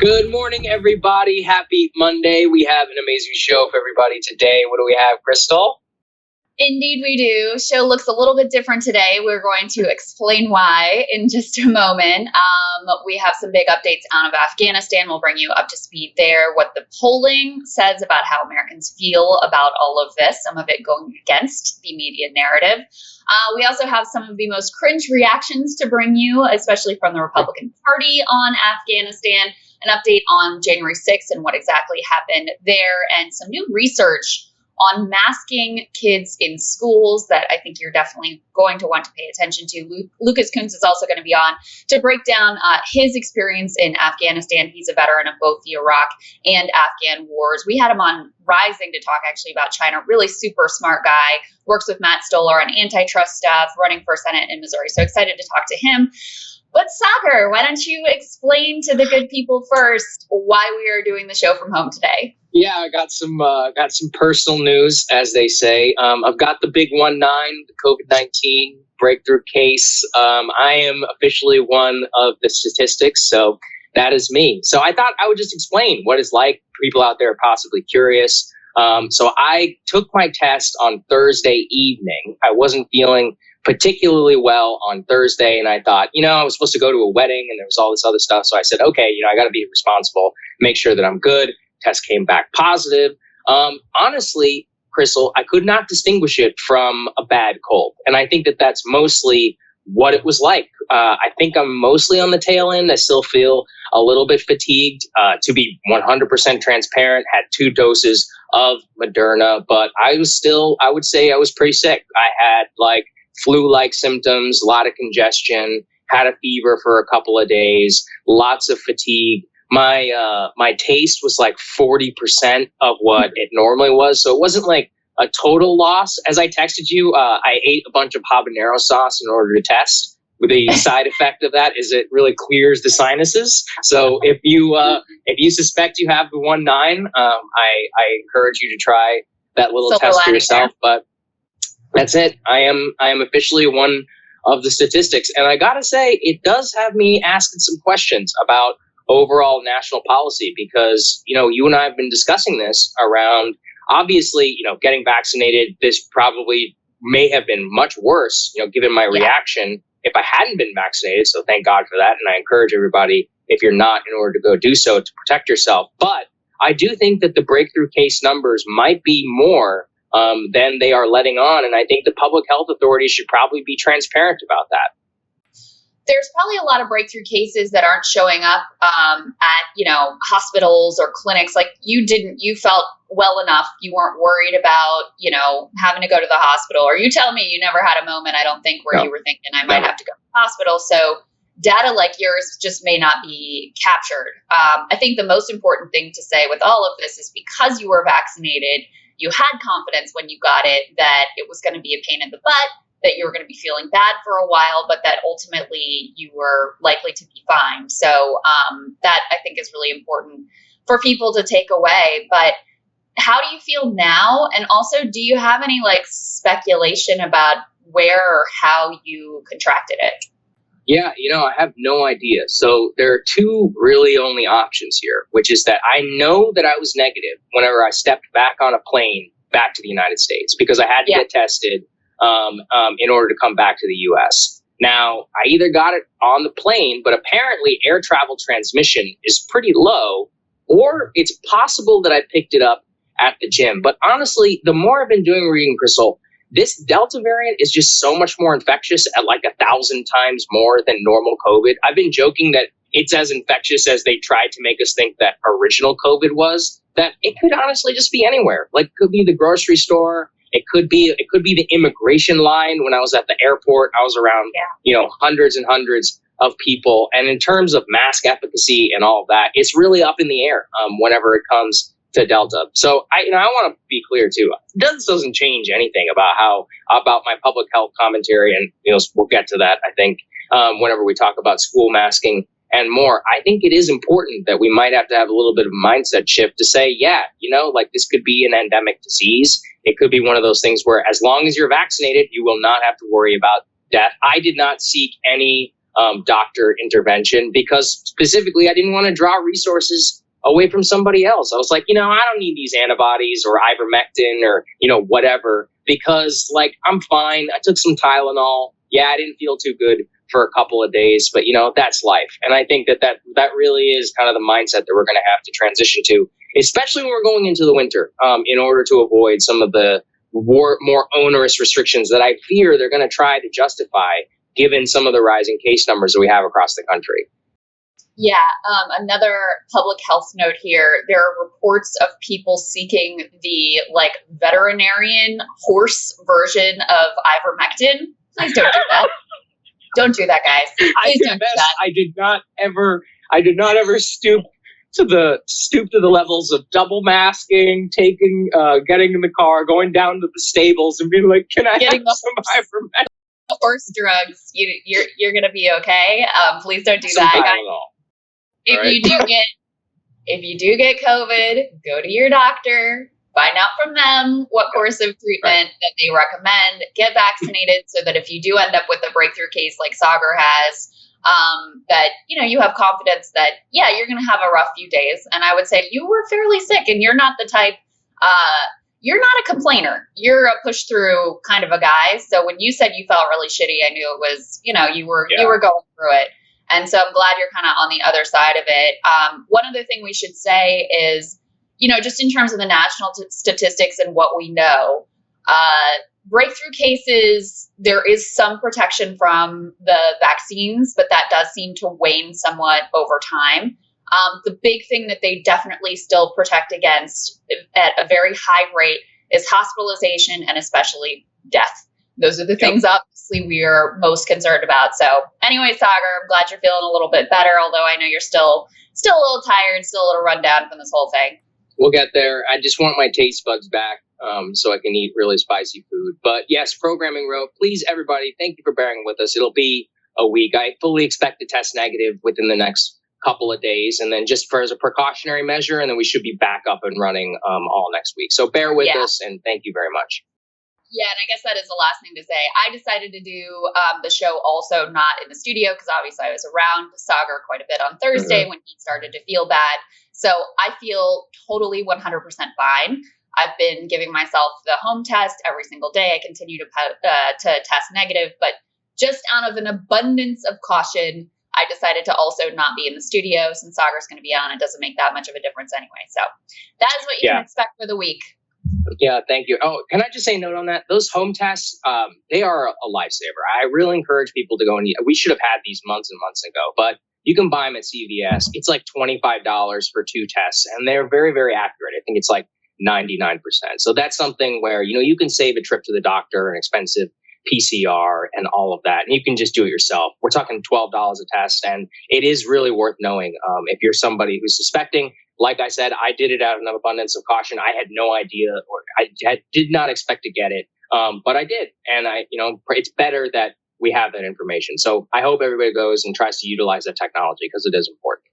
Good morning, everybody. Happy Monday. We have an amazing show for everybody today. What do we have, Krystal? Indeed, we do. Show looks a little bit different today. We're going to explain why in just a moment. We have some big updates out of Afghanistan. We'll bring you up to speed there. What the polling says about how Americans feel about all of this, some of it going against the media narrative. We also have some of the most cringe reactions to bring you, especially from the Republican Party on Afghanistan, an update on January 6th and what exactly happened there, and some new research on masking kids in schools that I think you're definitely going to want to pay attention to. Lucas Kunce is also going to be on to break down his experience in Afghanistan. He's a veteran of both the Iraq and Afghan wars. We had him on Rising to talk actually about China. Really super smart guy. Works with Matt Stoller on antitrust stuff, running for Senate in Missouri. So excited to talk to him. But Saagar, why don't you explain to the good people first why we are doing the show from home today? Yeah, I got some personal news, as they say. I've got the big 19, the COVID-19 breakthrough case. I am officially one of the statistics, so that is me. So I thought I would just explain what it's like. People out there are possibly curious. So I took my test on Thursday evening. I wasn't feeling particularly well on Thursday, and I thought, I was supposed to go to a wedding, and there was all this other stuff. So I said, okay, I got to be responsible, make sure that I'm good. Test came back positive. Honestly, Krystal, I could not distinguish it from a bad cold. And I think that that's mostly what it was like. I think I'm mostly on the tail end. I still feel a little bit fatigued. To be 100% transparent, had 2 doses of Moderna, but I would say I was pretty sick. I had flu-like symptoms, a lot of congestion, had a fever for a couple of days, lots of fatigue. My taste was 40% of what it normally was. So it wasn't like a total loss. As I texted you, I ate a bunch of habanero sauce in order to test. The side effect of that is it really clears the sinuses. So if you suspect you have the 19, I encourage you to try that little test for yourself. But that's it. I am officially one of the statistics. And I gotta say, it does have me asking some questions about overall national policy, because, you and I have been discussing this around, obviously, getting vaccinated. This probably may have been much worse, given my reaction if I hadn't been vaccinated. So thank God for that. And I encourage everybody, if you're not, in order to go do so to protect yourself. But I do think that the breakthrough case numbers might be more than they are letting on. And I think the public health authorities should probably be transparent about that. There's probably a lot of breakthrough cases that aren't showing up at, hospitals or clinics. Like you felt well enough. You weren't worried about, having to go to the hospital. Or you tell me you never had a moment, I don't think, where you were thinking I might have to go to the hospital. So data like yours just may not be captured. I think the most important thing to say with all of this is because you were vaccinated, you had confidence when you got it that it was going to be a pain in the butt, that you were going to be feeling bad for a while, but that ultimately you were likely to be fine. So that I think is really important for people to take away. But how do you feel now? And also, do you have any speculation about where or how you contracted it? Yeah, I have no idea. So there are 2 really only options here, which is that I know that I was negative whenever I stepped back on a plane back to the United States, because I had to get tested in order to come back to the U.S. Now, I either got it on the plane, but apparently air travel transmission is pretty low, or it's possible that I picked it up at the gym. But honestly, the more I've been doing reading, Krystal, this Delta variant is just so much more infectious at 1,000 times more than normal COVID. I've been joking that it's as infectious as they tried to make us think that original COVID was, that it could honestly just be anywhere. It could be the grocery store. It could be the immigration line. When I was at the airport, I was around, hundreds and hundreds of people. And in terms of mask efficacy and all of that, it's really up in the air whenever it comes to Delta. So I want to be clear too. This doesn't change anything about my public health commentary, and we'll get to that, I think, whenever we talk about school masking and more. I think it is important that we might have to have a little bit of a mindset shift to say, this could be an endemic disease. It could be one of those things where as long as you're vaccinated, you will not have to worry about death. I did not seek any doctor intervention, because specifically I didn't want to draw resources away from somebody else. I was like, I don't need these antibodies or ivermectin or, whatever, because like, I'm fine. I took some Tylenol. Yeah, I didn't feel too good for a couple of days, but that's life. And I think that really is kind of the mindset that we're going to have to transition to, especially when we're going into the winter, in order to avoid some of the more onerous restrictions that I fear they're going to try to justify given some of the rising case numbers that we have across the country. Yeah, another public health note here. There are reports of people seeking the veterinarian horse version of ivermectin. Please don't do that. Don't do that, guys. Please don't do that. I did not ever stoop to the levels of double masking, getting in the car, going down to the stables and being like, can I have some ivermectin? Horse drugs. You're gonna be okay. Please don't do that. If you do get COVID, go to your doctor, find out from them what course of treatment that they recommend, get vaccinated so that if you do end up with a breakthrough case like Saagar has, that, you have confidence that, you're going to have a rough few days. And I would say you were fairly sick and you're not the type, you're not a complainer. You're a push through kind of a guy. So when you said you felt really shitty, I knew it was, you were going through it. And so I'm glad you're kind of on the other side of it. One other thing we should say is, just in terms of the national statistics and what we know, breakthrough cases, there is some protection from the vaccines, but that does seem to wane somewhat over time. The big thing that they definitely still protect against at a very high rate is hospitalization and especially death. Those are the things, obviously, we are most concerned about. So anyway, Saagar, I'm glad you're feeling a little bit better, although I know you're still a little tired, still a little run down from this whole thing. We'll get there. I just want my taste buds back so I can eat really spicy food. But yes, Programming Row, please, everybody, thank you for bearing with us. It'll be a week. I fully expect to test negative within the next couple of days, and then just as a precautionary measure, and then we should be back up and running all next week. So bear with us, and thank you very much. Yeah, and I guess that is the last thing to say. I decided to do the show also not in the studio because obviously I was around Saagar quite a bit on Thursday when he started to feel bad. So I feel totally 100% fine. I've been giving myself the home test every single day. I continue to test negative, but just out of an abundance of caution, I decided to also not be in the studio since Saagar's going to be on. It doesn't make that much of a difference anyway. So that is what you can expect for the week. Yeah, thank you. Oh, can I just say a note on that? Those home tests, they are a lifesaver. I really encourage people to go and we should have had these months and months ago, but you can buy them at CVS. It's like $25 for 2 tests, and they're very, very accurate. I think it's like 99%. So that's something where, you can save a trip to the doctor, an expensive PCR and all of that. And you can just do it yourself. We're talking $12 a test. And it is really worth knowing if you're somebody who's suspecting. Like I said, I did it out of an abundance of caution. I had no idea, or I did not expect to get it. But I did. And it's better that we have that information. So I hope everybody goes and tries to utilize that technology because it is important.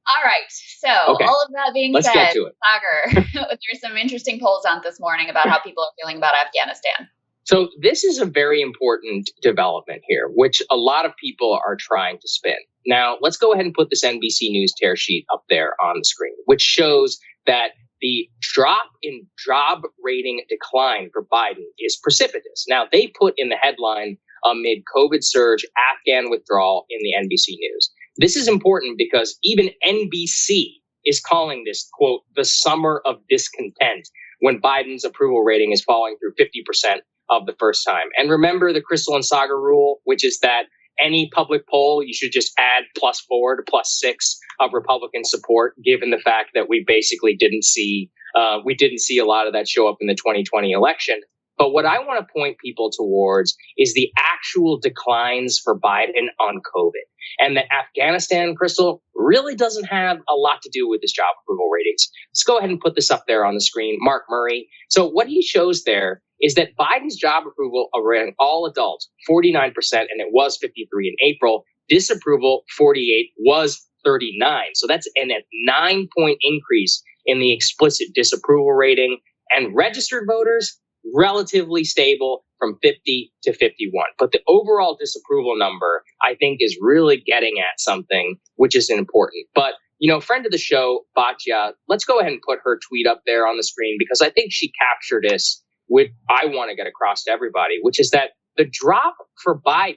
All right. So all of that being Let's said, get to it. Saagar, there's some interesting polls out this morning about how people are feeling about Afghanistan. So this is a very important development here, which a lot of people are trying to spin. Now, let's go ahead and put this NBC News tear sheet up there on the screen, which shows that the drop in job rating decline for Biden is precipitous. Now, they put in the headline amid COVID surge, Afghan withdrawal in the NBC News. This is important because even NBC is calling this, quote, the summer of discontent when Biden's approval rating is falling through 50% of the first time. And remember the Krystal and Saagar rule, which is that any public poll, you should just add +4 to +6 of Republican support, given the fact that we basically didn't see a lot of that show up in the 2020 election. But what I want to point people towards is the actual declines for Biden on COVID. And that Afghanistan, Krystal, really doesn't have a lot to do with his job approval ratings. Let's go ahead and put this up there on the screen. Mark Murray. So what he shows there is that Biden's job approval around all adults, 49%, and it was 53 in April. Disapproval, 48, was 39. So that's a 9-point increase in the explicit disapproval rating. And registered voters, relatively stable from 50 to 51. But the overall disapproval number, I think, is really getting at something which is important. But, friend of the show, Batya, let's go ahead and put her tweet up there on the screen, because I think she captured this, what I want to get across to everybody, which is that the drop for Biden,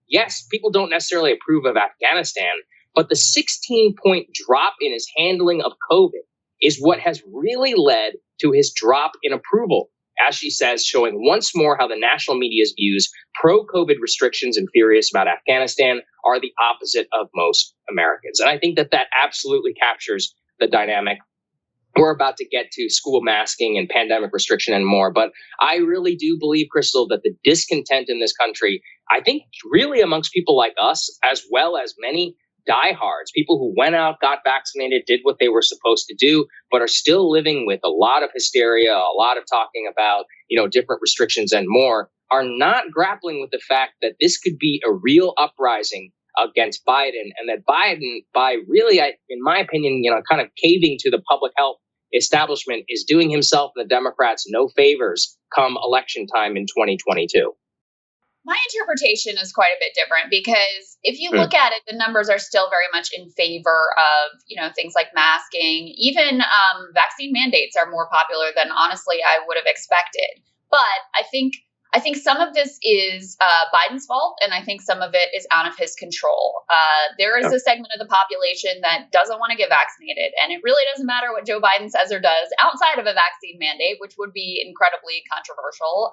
yes, people don't necessarily approve of Afghanistan, but the 16-point drop in his handling of COVID is what has really led to his drop in approval. As she says, showing once more how the national media's views, pro-COVID restrictions and furious about Afghanistan, are the opposite of most Americans. And I think that absolutely captures the dynamic. We're about to get to school masking and pandemic restriction and more. But I really do believe, Krystal, that the discontent in this country, I think really amongst people like us, as well as many diehards, people who went out, got vaccinated, did what they were supposed to do, but are still living with a lot of hysteria, a lot of talking about, different restrictions and more, are not grappling with the fact that this could be a real uprising against Biden, and that Biden, by really, in my opinion, kind of caving to the public health establishment, is doing himself and the Democrats no favors come election time in 2022. My interpretation is quite a bit different, because if you look at it, the numbers are still very much in favor of, things like masking. Even vaccine mandates are more popular than, honestly, I would have expected. But I think some of this is Biden's fault, and I think some of it is out of his control. There is a segment of the population that doesn't want to get vaccinated, and it really doesn't matter what Joe Biden says or does outside of a vaccine mandate, which would be incredibly controversial,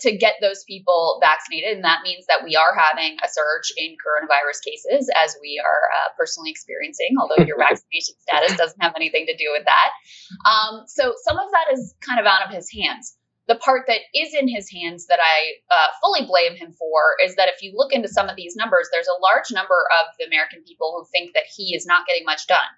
to get those people vaccinated. And that means that we are having a surge in coronavirus cases, as we are personally experiencing, although your vaccination status doesn't have anything to do with that. So some of that is kind of out of his hands. The part that is in his hands that I fully blame him for is that if you look into some of these numbers, there's a large number of the American people who think that he is not getting much done.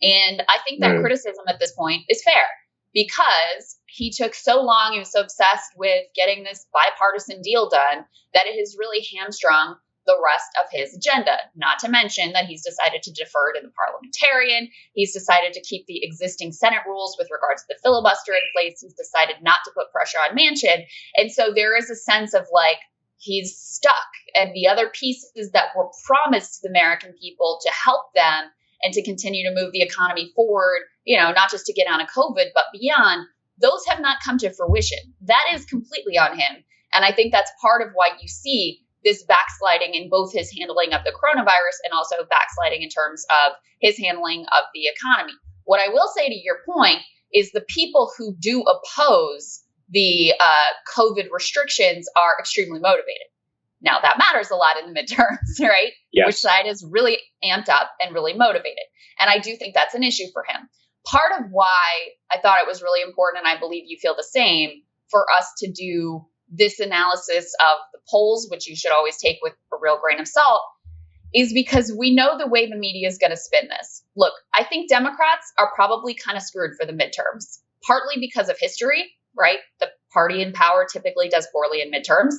And I think that criticism at this point is fair, because he took so long, he was so obsessed with getting this bipartisan deal done, that it has really hamstrung the rest of his agenda. Not to mention that he's decided to defer to the parliamentarian. He's decided to keep the existing Senate rules with regards to the filibuster in place. He's decided not to put pressure on Manchin. And so there is a sense of like, he's stuck. And the other pieces that were promised to the American people to help them and to continue to move the economy forward, not just to get out of COVID, but beyond, those have not come to fruition. That is completely on him. And I think that's part of why you see this backsliding in both his handling of the coronavirus and also backsliding in terms of his handling of the economy. What I will say to your point is the people who do oppose the COVID restrictions are extremely motivated. Now, that matters a lot in the midterms, right? Yes. Which side is really amped up and really motivated. And I do think that's an issue for him. Part of why I thought it was really important, and I believe you feel the same, for us to do this analysis of the polls, which you should always take with a real grain of salt, is because we know the way the media is going to spin this. Look, I think Democrats are probably kind of screwed for the midterms, partly because of history, right? The party in power typically does poorly in midterms,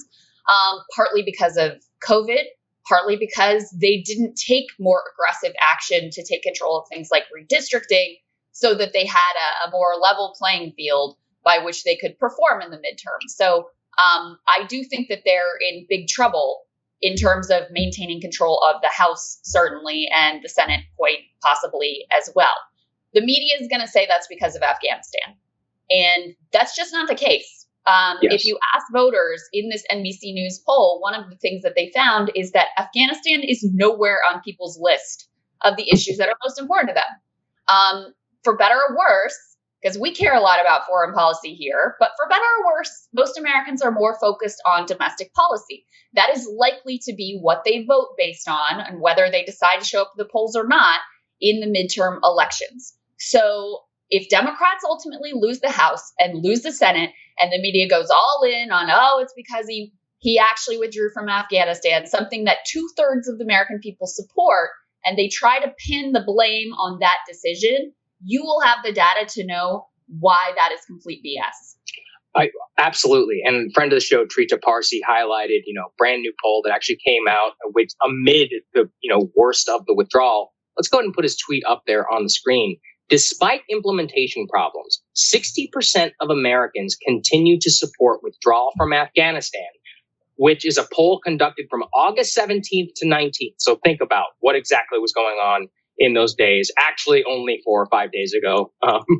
partly because of COVID, partly because they didn't take more aggressive action to take control of things like redistricting, so that they had a more level playing field by which they could perform in the midterms. So I do think that they're in big trouble in terms of maintaining control of the House, certainly, and the Senate quite possibly as well. The media is going to say that's because of Afghanistan. And that's just not the case. Yes. If you ask voters in this NBC News poll, one of the things that they found is that Afghanistan is nowhere on people's list of the issues that are most important to them. For better or worse, because we care a lot about foreign policy here, but for better or worse, most Americans are more focused on domestic policy. That is likely to be what they vote based on, and whether they decide to show up at the polls or not in the midterm elections. So if Democrats ultimately lose the House and lose the Senate, and the media goes all in on, it's because he actually withdrew from Afghanistan, something that 2/3 of the American people support, and they try to pin the blame on that decision, you will have the data to know why that is complete BS. Absolutely. And friend of the show, Trita Parsi, highlighted, brand new poll that actually came out, which amid the, worst of the withdrawal. Let's go ahead and put his tweet up there on the screen. Despite implementation problems, 60% of Americans continue to support withdrawal from Afghanistan, which is a poll conducted from August 17th to 19th. So think about what exactly was going on in those days, actually only 4 or 5 days ago,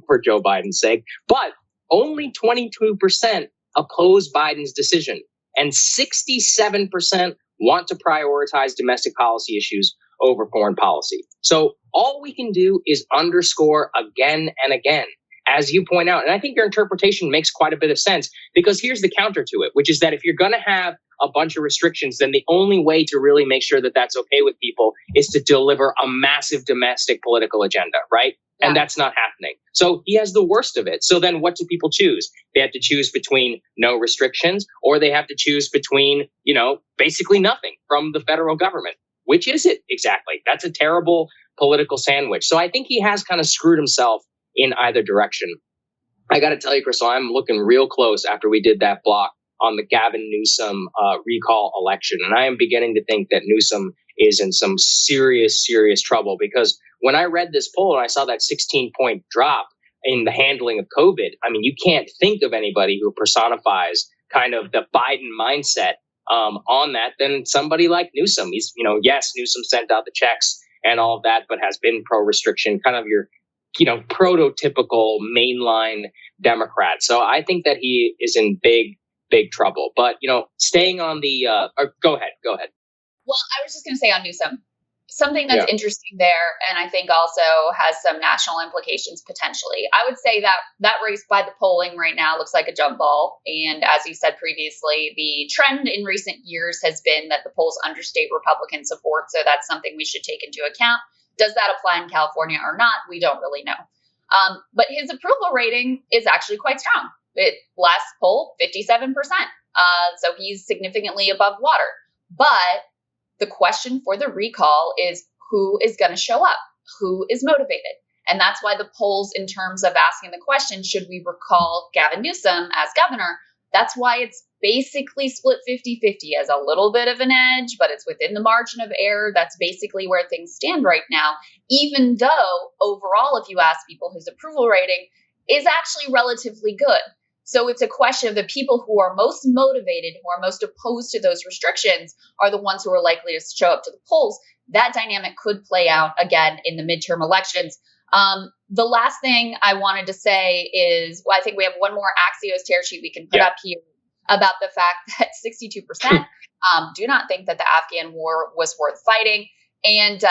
for Joe Biden's sake. But only 22% oppose Biden's decision, and 67% want to prioritize domestic policy issues over foreign policy. So all we can do is underscore again and again, as you point out. And I think your interpretation makes quite a bit of sense, because here's the counter to it, which is that if you're going to have a bunch of restrictions, then the only way to really make sure that that's okay with people is to deliver a massive domestic political agenda, right? Yeah. And that's not happening. So he has the worst of it. So then what do people choose? They have to choose between no restrictions, or they have to choose between, basically nothing from the federal government. Which is it exactly? That's a terrible political sandwich. So I think he has kind of screwed himself in either direction. I got to tell you, Krystal, I'm looking real close after we did that block on the Gavin Newsom recall election. And I am beginning to think that Newsom is in some serious, serious trouble, because when I read this poll and I saw that 16-point drop in the handling of COVID, I mean, you can't think of anybody who personifies kind of the Biden mindset on that than somebody like Newsom. He's, yes, Newsom sent out the checks and all of that, but has been pro-restriction, kind of your, prototypical mainline Democrat. So I think that he is in big trouble. But, staying on the, go ahead. Well, I was just going to say on Newsom, something that's interesting there, and I think also has some national implications potentially. I would say that race by the polling right now looks like a jump ball. And as you said previously, the trend in recent years has been that the polls understate Republican support. So that's something we should take into account. Does that apply in California or not? We don't really know. But his approval rating is actually quite strong. Last poll, 57%. So he's significantly above water. But the question for the recall is who is going to show up? Who is motivated? And that's why the polls, in terms of asking the question, should we recall Gavin Newsom as governor? That's why it's basically split 50-50, as a little bit of an edge, but it's within the margin of error. That's basically where things stand right now, even though overall, if you ask people, his approval rating is actually relatively good. So it's a question of the people who are most motivated, who are most opposed to those restrictions, are the ones who are likely to show up to the polls. That dynamic could play out again in the midterm elections. The last thing I wanted to say is, I think we have one more Axios tear sheet we can put up here about the fact that 62% do not think that the Afghan war was worth fighting. And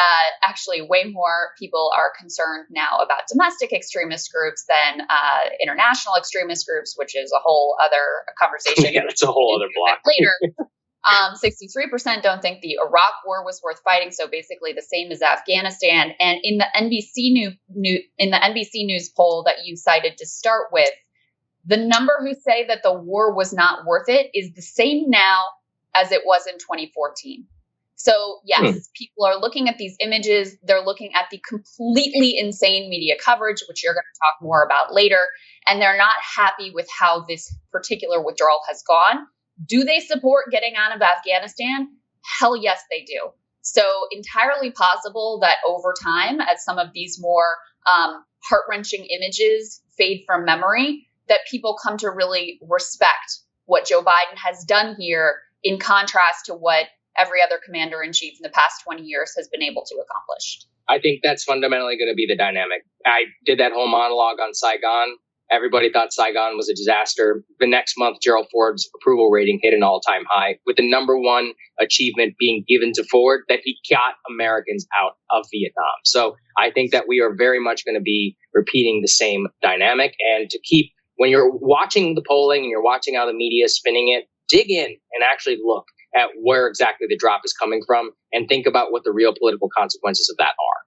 actually, way more people are concerned now about domestic extremist groups than international extremist groups, which is a whole other conversation. Yeah, that's a whole other block. Later, 63% don't think the Iraq war was worth fighting. So basically, the same as Afghanistan. And in the NBC News poll that you cited to start with, the number who say that the war was not worth it is the same now as it was in 2014. So yes, people are looking at these images. They're looking at the completely insane media coverage, which you're going to talk more about later. And they're not happy with how this particular withdrawal has gone. Do they support getting out of Afghanistan? Hell yes, they do. So entirely possible that over time, as some of these more heart-wrenching images fade from memory, that people come to really respect what Joe Biden has done here, in contrast to what every other commander-in-chief in the past 20 years has been able to accomplish. I think that's fundamentally going to be the dynamic. I did that whole monologue on Saigon. Everybody thought Saigon was a disaster. The next month, Gerald Ford's approval rating hit an all-time high, with the number one achievement being given to Ford, that he got Americans out of Vietnam. So I think that we are very much going to be repeating the same dynamic. And to keep, when you're watching the polling and you're watching how the media is spinning it, dig in and actually look at where exactly the drop is coming from and think about what the real political consequences of that are.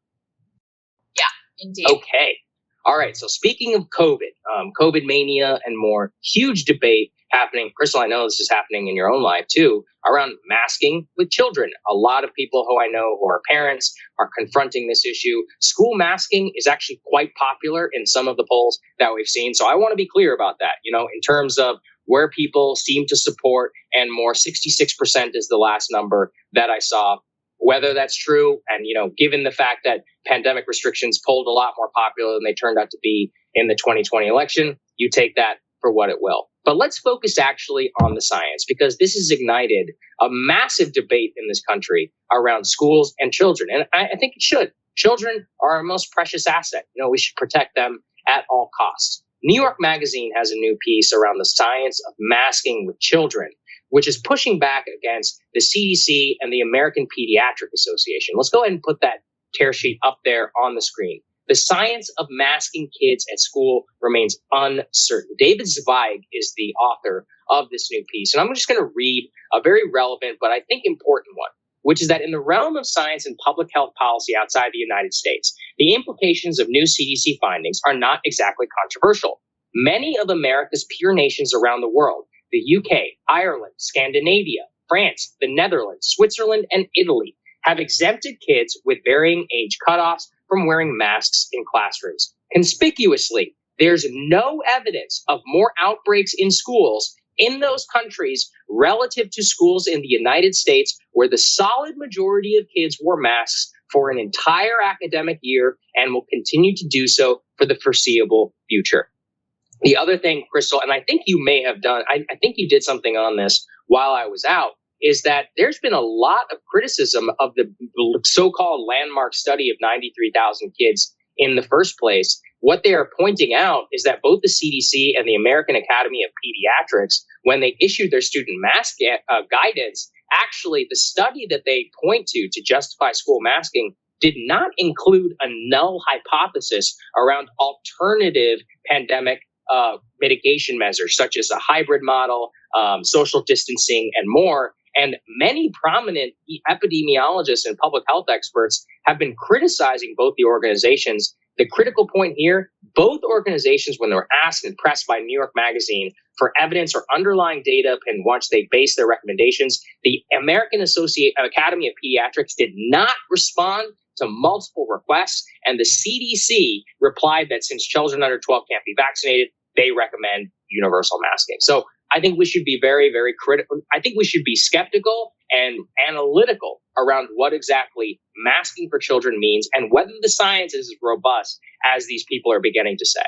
Yeah, indeed. Okay. All right. So speaking of COVID mania and more, huge debate happening. Krystal, I know this is happening in your own life too, around masking with children. A lot of people who I know who are parents are confronting this issue. School masking is actually quite popular in some of the polls that we've seen. So I want to be clear about that, in terms of where people seem to support and more. 66% is the last number that I saw. whether that's true. And, given the fact that pandemic restrictions polled a lot more popular than they turned out to be in the 2020 election, you take that for what it will. But let's focus actually on the science, because this has ignited a massive debate in this country around schools and children. And I think it should. Children are our most precious asset. We should protect them at all costs. New York Magazine has a new piece around the science of masking with children, which is pushing back against the CDC and the American Pediatric Association. Let's go ahead and put that tear sheet up there on the screen. The science of masking kids at school remains uncertain. David Zweig is the author of this new piece, and I'm just going to read a very relevant but I think important one, which is that in the realm of science and public health policy outside the United States, the implications of new CDC findings are not exactly controversial. Many of America's peer nations around the world, the UK, Ireland, Scandinavia, France, the Netherlands, Switzerland, and Italy, have exempted kids with varying age cutoffs from wearing masks in classrooms. Conspicuously, there's no evidence of more outbreaks in schools in those countries relative to schools in the United States, where the solid majority of kids wore masks for an entire academic year and will continue to do so for the foreseeable future. The other thing, Krystal, and I think you may have done, I think you did something on this while I was out, is that there's been a lot of criticism of the so-called landmark study of 93,000 kids in the first place. What they are pointing out is that both the CDC and the American Academy of Pediatrics, when they issued their student mask guidance, actually the study that they point to justify school masking did not include a null hypothesis around alternative pandemic mitigation measures, such as a hybrid model, social distancing, and more. And many prominent epidemiologists and public health experts have been criticizing both the organizations. The critical point here, both organizations, when they were asked and pressed by New York Magazine for evidence or underlying data upon which they based their recommendations, the American Academy of Pediatrics did not respond to multiple requests, and the CDC replied that since children under 12 can't be vaccinated, they recommend universal masking. So I think we should be very, very critical. I think we should be skeptical and analytical around what exactly masking for children means and whether the science is as robust as these people are beginning to say.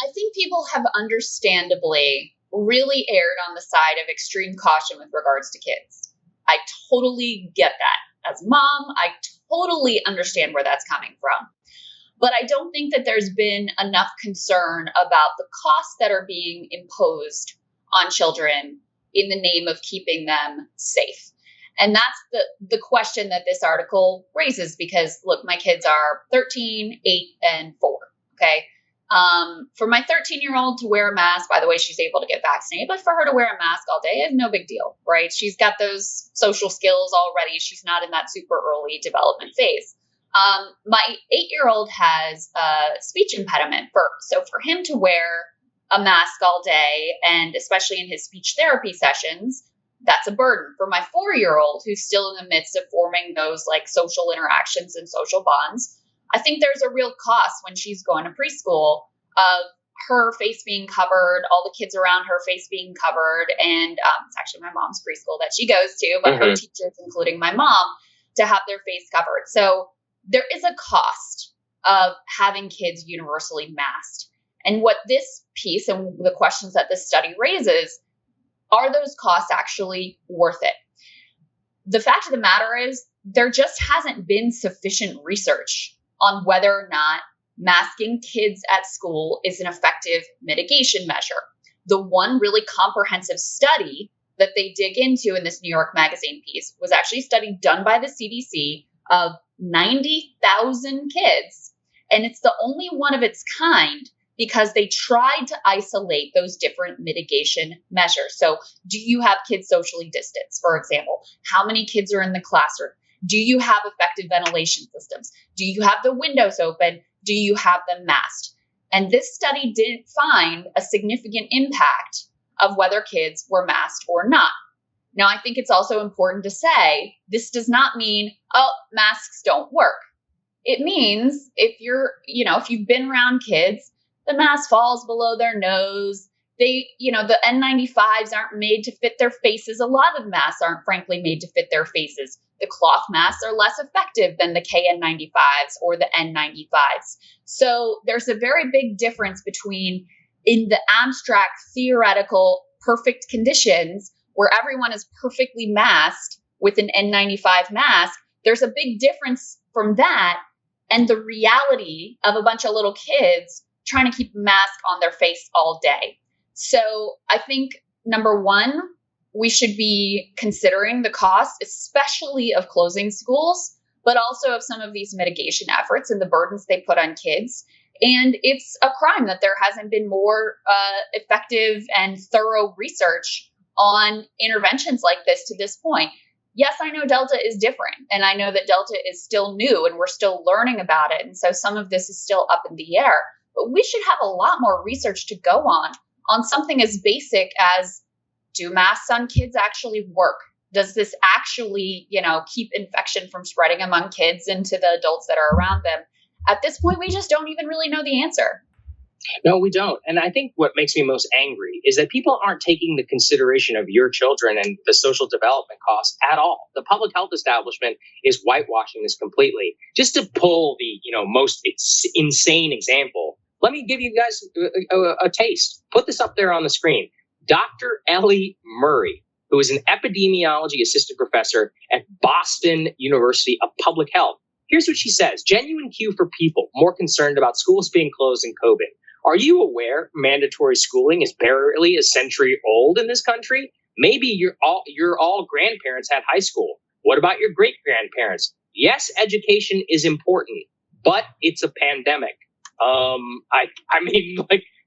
I think people have understandably really erred on the side of extreme caution with regards to kids. I totally get that. As a mom, I totally understand where that's coming from. But I don't think that there's been enough concern about the costs that are being imposed on children in the name of keeping them safe. And that's the question that this article raises, because look, my kids are 13, 8, and 4. Okay. For my 13-year-old to wear a mask, by the way, she's able to get vaccinated, but for her to wear a mask all day is no big deal, right? She's got those social skills already. She's not in that super early development phase. My 8-year-old has a speech impediment. So for him to wear a mask all day, and especially in his speech therapy sessions, that's a burden. For my 4-year-old, who's still in the midst of forming those like social interactions and social bonds, I think there's a real cost when she's going to preschool of her face being covered, all the kids around her face being covered. And it's actually my mom's preschool that she goes to, but her teachers, including my mom, to have their face covered. So there is a cost of having kids universally masked. And what this piece and the questions that this study raises, are those costs actually worth it? The fact of the matter is there just hasn't been sufficient research on whether or not masking kids at school is an effective mitigation measure. The one really comprehensive study that they dig into in this New York Magazine piece was actually a study done by the CDC of 90,000 kids. And it's the only one of its kind because they tried to isolate those different mitigation measures. So do you have kids socially distanced, for example? How many kids are in the classroom? Do you have effective ventilation systems? Do you have the windows open? Do you have them masked? And this study didn't find a significant impact of whether kids were masked or not. Now, I think it's also important to say this does not mean, oh, masks don't work. It means if you've been around kids, the mask falls below their nose, the N95s aren't made to fit their faces. A lot of masks aren't frankly made to fit their faces. The cloth masks are less effective than the KN95s or the N95s. So there's a very big difference between, in the abstract, theoretical, perfect conditions where everyone is perfectly masked with an N95 mask. There's a big difference from that and the reality of a bunch of little kids trying to keep a mask on their face all day. So I think, number one, we should be considering the cost, especially of closing schools, but also of some of these mitigation efforts and the burdens they put on kids. And it's a crime that there hasn't been more effective and thorough research on interventions like this to this point. Yes, I know Delta is different, and I know that Delta is still new and we're still learning about it. And so some of this is still up in the air, but we should have a lot more research to go on something as basic as, do masks on kids actually work? Does this actually, keep infection from spreading among kids into the adults that are around them? At this point, we just don't even really know the answer. No, we don't. And I think what makes me most angry is that people aren't taking the consideration of your children and the social development costs at all. The public health establishment is whitewashing this completely. Just to pull the, most insane example, let me give you guys a taste. Put this up there on the screen. Dr. Ellie Murray, who is an epidemiology assistant professor at Boston University of Public Health. Here's what she says. Genuine cue for people more concerned about schools being closed in COVID. Are you aware mandatory schooling is barely a century old in this country? Maybe your all grandparents had high school. What about your great grandparents? Yes, education is important, but it's a pandemic.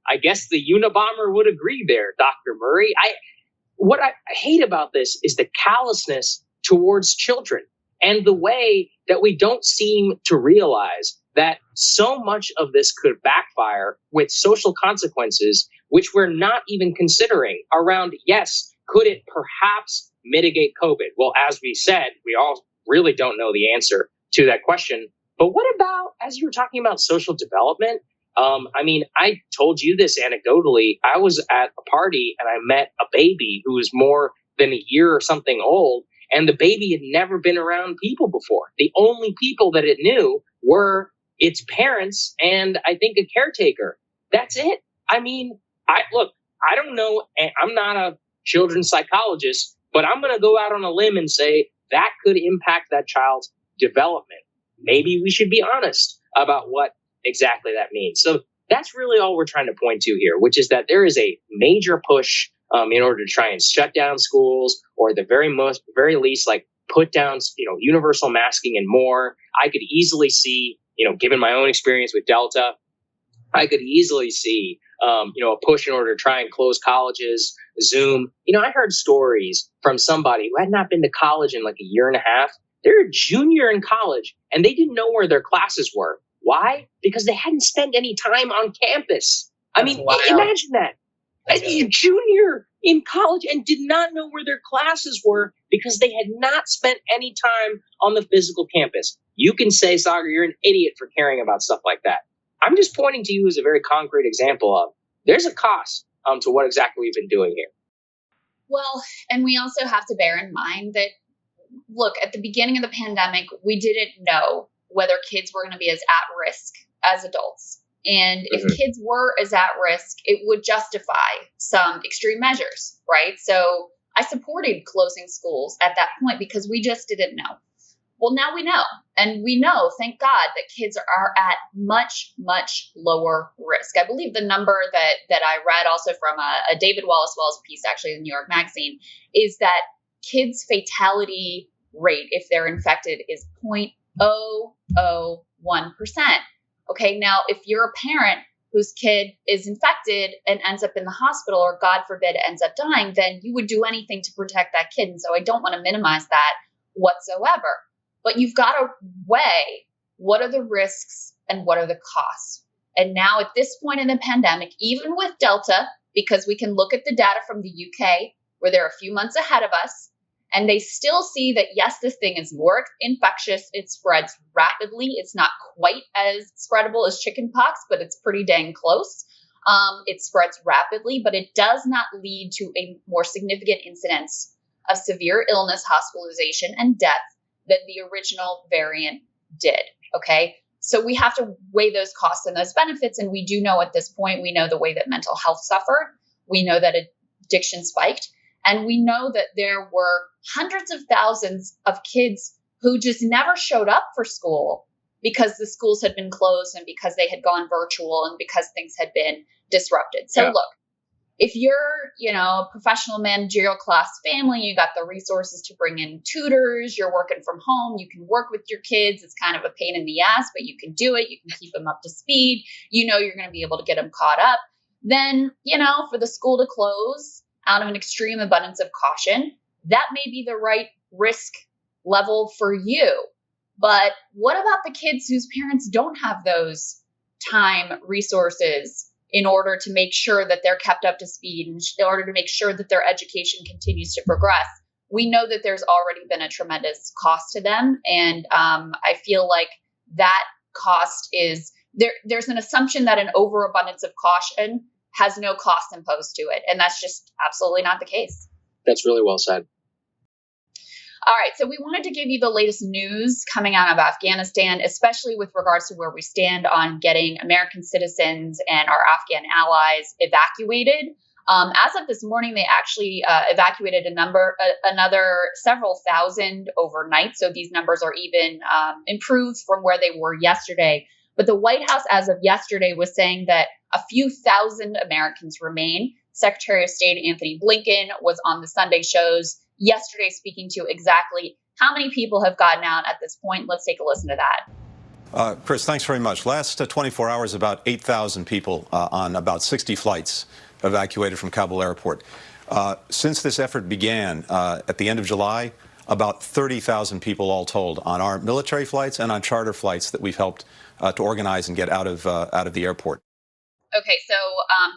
I guess the Unabomber would agree there, Dr. Murray. What I hate about this is the callousness towards children and the way that we don't seem to realize that so much of this could backfire with social consequences, which we're not even considering around, yes, could it perhaps mitigate COVID? Well, as we said, we all really don't know the answer to that question. But what about, as you were talking about social development, I told you this anecdotally. I was at a party and I met a baby who was more than a year or something old, and the baby had never been around people before. The only people that it knew were its parents and I think a caretaker. That's it. I don't know. I'm not a children's psychologist, but I'm going to go out on a limb and say that could impact that child's development. Maybe we should be honest about what exactly that means. So that's really all we're trying to point to here, which is that there is a major push in order to try and shut down schools, or at the very least, like put down, universal masking and more. I could easily see, given my own experience with Delta, I could easily see, a push in order to try and close colleges, Zoom. I heard stories from somebody who had not been to college in like a year and a half. They're a junior in college and they didn't know where their classes were. Why? Because they hadn't spent any time on campus. Imagine that. A junior in college and did not know where their classes were because they had not spent any time on the physical campus. You can say, Saagar, you're an idiot for caring about stuff like that. I'm just pointing to you as a very concrete example of there's a cost to what exactly we've been doing here. Well, and we also have to bear in mind that, look, at the beginning of the pandemic, we didn't know whether kids were going to be as at risk as adults. And if kids were as at risk, it would justify some extreme measures, right? So I supported closing schools at that point because we just didn't know. Well, now we know. And we know, thank God, that kids are at much, much lower risk. I believe the number that I read also from a David Wallace piece, actually, in the New York Magazine, is that kids' fatality rate, if they're infected, is 0.001%. Okay, now if you're a parent whose kid is infected and ends up in the hospital, or God forbid ends up dying, then you would do anything to protect that kid. And so I don't want to minimize that whatsoever. But you've got to weigh what are the risks and what are the costs. And now at this point in the pandemic, even with Delta, because we can look at the data from the UK, where they're a few months ahead of us, and they still see that, yes, this thing is more infectious. It spreads rapidly. It's not quite as spreadable as chickenpox, but it's pretty dang close. It spreads rapidly, but it does not lead to a more significant incidence of severe illness, hospitalization, and death than the original variant did. Okay. So we have to weigh those costs and those benefits. And we do know at this point, we know the way that mental health suffered. We know that addiction spiked. And we know that there were hundreds of thousands of kids who just never showed up for school because the schools had been closed and because they had gone virtual and because things had been disrupted. So look, if you're, a professional managerial class family, you got the resources to bring in tutors, you're working from home, you can work with your kids. It's kind of a pain in the ass, but you can do it. You can keep them up to speed. You're going to be able to get them caught up. Then, for the school to close out of an extreme abundance of caution, that may be the right risk level for you. But what about the kids whose parents don't have those time, resources, in order to make sure that they're kept up to speed and in order to make sure that their education continues to progress? We know that there's already been a tremendous cost to them. And I feel like that cost is there's an assumption that an overabundance of caution has no cost imposed to it. And that's just absolutely not the case. That's really well said. All right, so we wanted to give you the latest news coming out of Afghanistan, especially with regards to where we stand on getting American citizens and our Afghan allies evacuated. As of this morning, they actually evacuated another several thousand overnight. So these numbers are even improved from where they were yesterday. But the White House, as of yesterday, was saying that a few thousand Americans remain. Secretary of State Anthony Blinken was on the Sunday shows yesterday speaking to exactly how many people have gotten out at this point. Let's take a listen to that. Chris, thanks very much. Last 24 hours, about 8,000 people on about 60 flights evacuated from Kabul airport. Since this effort began at the end of July, about 30,000 people all told on our military flights and on charter flights that we've helped to organize and get out of the airport. Okay, so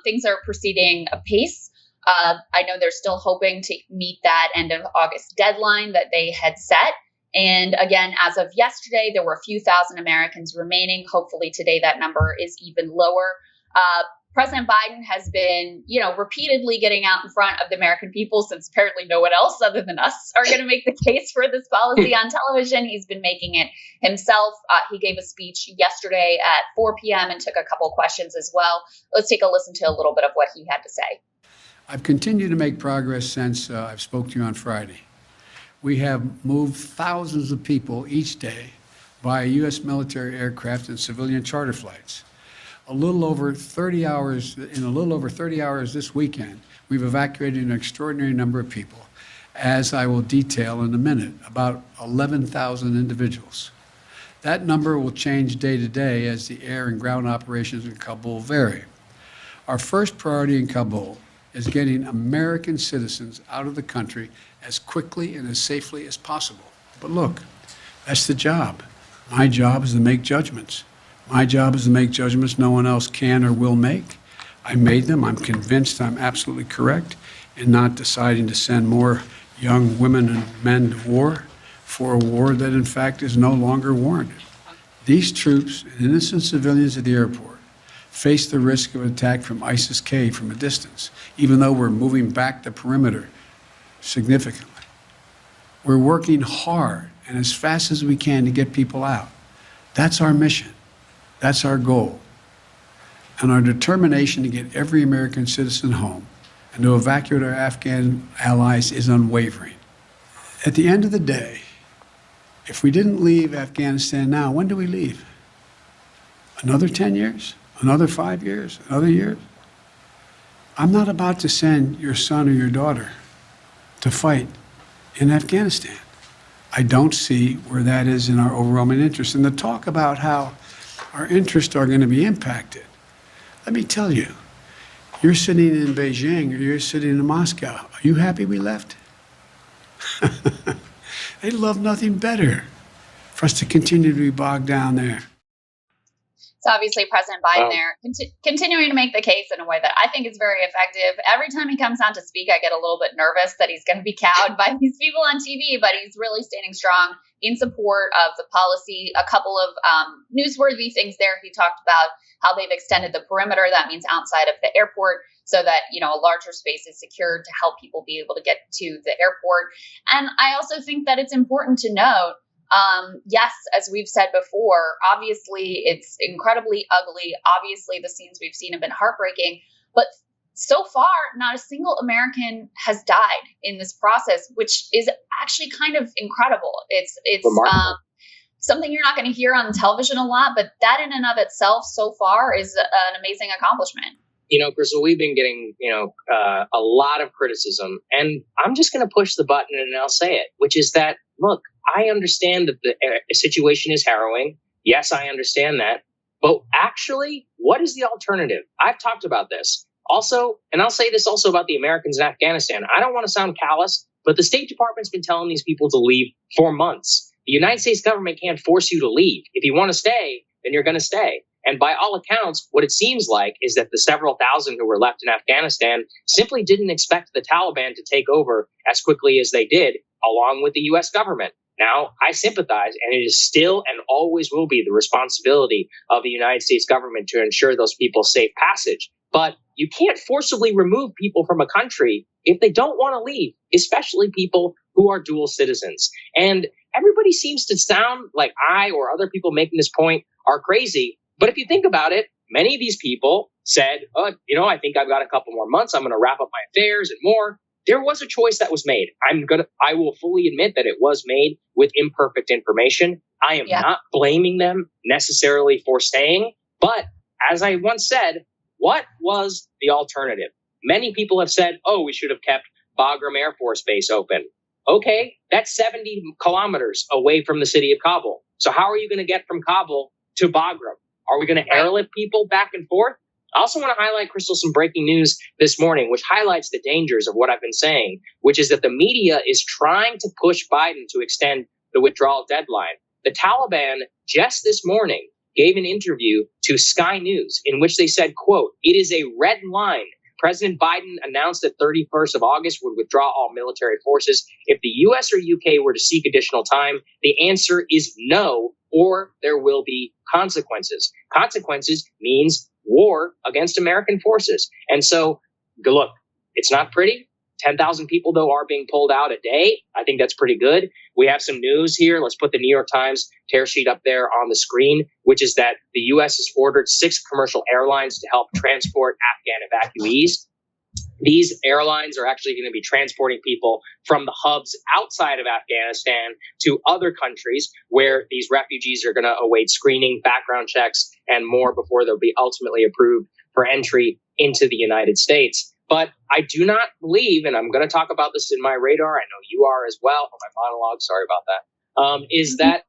things are proceeding apace. I know they're still hoping to meet that end of August deadline that they had set. And again, as of yesterday, there were a few thousand Americans remaining. Hopefully today that number is even lower. President Biden has been, repeatedly getting out in front of the American people since apparently no one else other than us are going to make the case for this policy on television. He's been making it himself. He gave a speech yesterday at 4 p.m. and took a couple questions as well. Let's take a listen to a little bit of what he had to say. I've continued to make progress since I've spoke to you on Friday. We have moved thousands of people each day via U.S. military aircraft and civilian charter flights. In a little over 30 hours this weekend, we've evacuated an extraordinary number of people, as I will detail in a minute, about 11,000 individuals. That number will change day to day as the air and ground operations in Kabul vary. Our first priority in Kabul is getting American citizens out of the country as quickly and as safely as possible. But look, that's the job. My job is to make judgments. My job is to make judgments no one else can or will make. I made them. I'm convinced I'm absolutely correct in not deciding to send more young women and men to war for a war that in fact is no longer warranted. These troops and innocent civilians at the airport face the risk of attack from ISIS-K from a distance, even though we're moving back the perimeter significantly. We're working hard and as fast as we can to get people out. That's our mission. That's our goal. And our determination to get every American citizen home and to evacuate our Afghan allies is unwavering. At the end of the day, if we didn't leave Afghanistan now, when do we leave? Another 10 years? Another 5 years? Another year? I'm not about to send your son or your daughter to fight in Afghanistan. I don't see where that is in our overwhelming interest. And the talk about how our interests are going to be impacted, let me tell you, you're sitting in Beijing or you're sitting in Moscow. Are you happy we left? They'd love nothing better for us to continue to be bogged down there. So obviously President Biden Wow. there continuing to make the case in a way that I think is very effective. Every time he comes out to speak, I get a little bit nervous that he's going to be cowed by these people on TV, but he's really standing strong in support of the policy. A couple of newsworthy things there. He talked about how they've extended the perimeter. That means outside of the airport, so that, you know, a larger space is secured to help people be able to get to the airport. And I also think that it's important to note, yes, as we've said before, obviously it's incredibly ugly. Obviously the scenes we've seen have been heartbreaking, but so far, not a single American has died in this process, which is actually kind of incredible. It's something you're not going to hear on television a lot, but that in and of itself so far is an amazing accomplishment. You know, Krystal, we've been getting, a lot of criticism, and I'm just going to push the button and I'll say it, which is that, look, I understand that the situation is harrowing. Yes, I understand that. But actually, what is the alternative? I've talked about this. Also, and I'll say this also about the Americans in Afghanistan. I don't want to sound callous, but the State Department's been telling these people to leave for months. The United States government can't force you to leave. If you want to stay, then you're going to stay. And by all accounts, what it seems like is that the several thousand who were left in Afghanistan simply didn't expect the Taliban to take over as quickly as they did, along with the U.S. government. Now, I sympathize, and it is still and always will be the responsibility of the United States government to ensure those people's safe passage. But you can't forcibly remove people from a country if they don't want to leave, especially people who are dual citizens. And everybody seems to sound like I or other people making this point are crazy. But if you think about it, many of these people said, I think I've got a couple more months. I'm going to wrap up my affairs and more. There was a choice that was made. I will fully admit that it was made with imperfect information. I am not blaming them necessarily for staying. But as I once said, what was the alternative? Many people have said, we should have kept Bagram Air Force Base open. Okay, that's 70 kilometers away from the city of Kabul. So how are you going to get from Kabul to Bagram? Are we going to airlift people back and forth? I also want to highlight, Krystal, some breaking news this morning, which highlights the dangers of what I've been saying, which is that the media is trying to push Biden to extend the withdrawal deadline. The Taliban just this morning gave an interview to Sky News in which they said, quote, "It is a red line. President Biden announced that 31st of August would withdraw all military forces. If the U.S. or UK were to seek additional time, the answer is no, or there will be consequences." Consequences means war against American forces. And so, look, it's not pretty. 10,000 people, though, are being pulled out a day. I think that's pretty good. We have some news here. Let's put the New York Times tear sheet up there on the screen, which is that the U.S. has ordered 6 commercial airlines to help transport Afghan evacuees. These airlines are actually going to be transporting people from the hubs outside of Afghanistan to other countries where these refugees are going to await screening, background checks, and more before they'll be ultimately approved for entry into the United States. But I do not believe, and I'm going to talk about this in my radar, I know you are as well, for my monologue, sorry about that, is that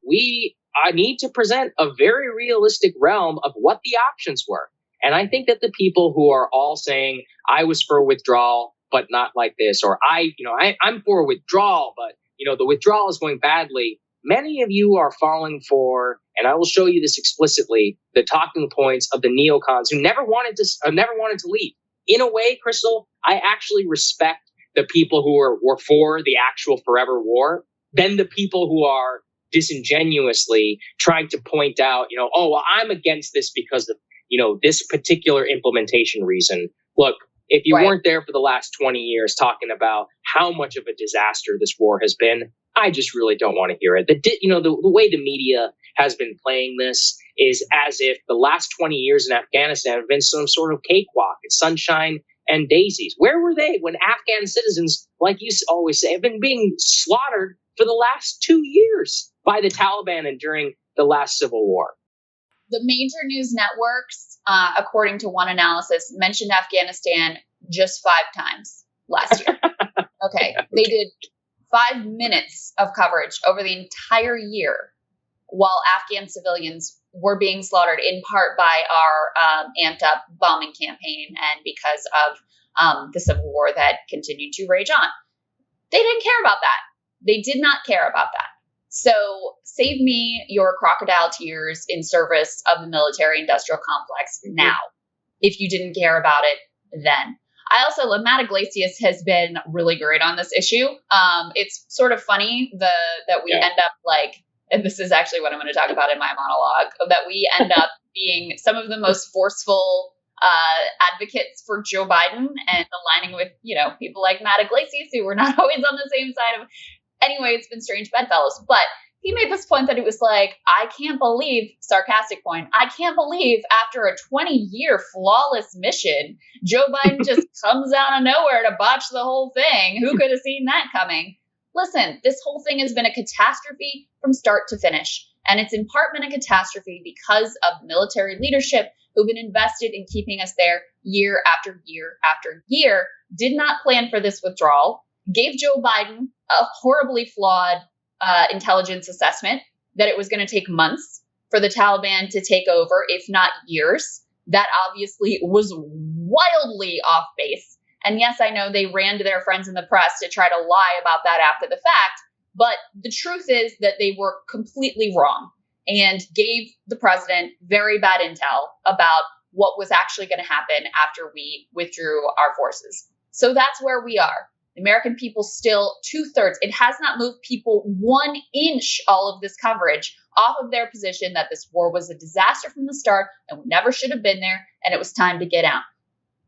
I need to present a very realistic realm of what the options were. And I think that the people who are all saying, I was for withdrawal, but not like this, or I'm for withdrawal, but, the withdrawal is going badly. Many of you are falling for, and I will show you this explicitly, the talking points of the neocons who never wanted to leave. In a way, Krystal, I actually respect the people who were for the actual forever war than the people who are disingenuously trying to point out, I'm against this because of, this particular implementation reason. Look, if you weren't there for the last 20 years talking about how much of a disaster this war has been, I just really don't want to hear it. The way the media has been playing this is as if the last 20 years in Afghanistan have been some sort of cakewalk. It's sunshine and daisies. Where were they when Afghan citizens, like you always say, have been being slaughtered for the last 2 years by the Taliban and during the last civil war? The major news networks, according to one analysis, mentioned Afghanistan just 5 times last year. Okay. They did 5 minutes of coverage over the entire year while Afghan civilians were being slaughtered in part by our amped up bombing campaign and because of the civil war that continued to rage on. They didn't care about that. They did not care about that. So save me your crocodile tears in service of the military-industrial complex now, if you didn't care about it then. I also love Matt Iglesias has been really great on this issue. It's sort of funny that we end up like, and this is actually what I'm going to talk about in my monologue, that we end up being some of the most forceful advocates for Joe Biden and aligning with, people like Matt Iglesias, who were not always on the same side of. Anyway, it's been strange bedfellows, but he made this point that it was like, I can't believe, sarcastic point, I can't believe after a 20-year flawless mission, Joe Biden just comes out of nowhere to botch the whole thing. Who could have seen that coming? Listen, this whole thing has been a catastrophe from start to finish. And it's in part been a catastrophe because of military leadership who've been invested in keeping us there year after year after year, did not plan for this withdrawal, gave Joe Biden a horribly flawed intelligence assessment that it was going to take months for the Taliban to take over, if not years. That obviously was wildly off base. And yes, I know they ran to their friends in the press to try to lie about that after the fact. But the truth is that they were completely wrong and gave the president very bad intel about what was actually going to happen after we withdrew our forces. So that's where we are. The American people still 2/3. It has not moved people 1 inch, all of this coverage, off of their position that this war was a disaster from the start and we never should have been there and it was time to get out.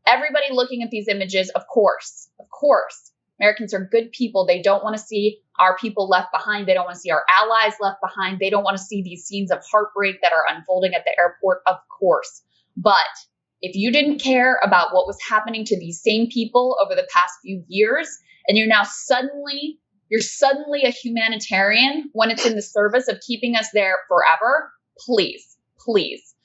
Everybody looking at these images, of course, Americans are good people. They don't want to see our people left behind. They don't want to see our allies left behind. They don't want to see these scenes of heartbreak that are unfolding at the airport, of course. But if you didn't care about what was happening to these same people over the past few years, and you're suddenly a humanitarian when it's in the service of keeping us there forever, please.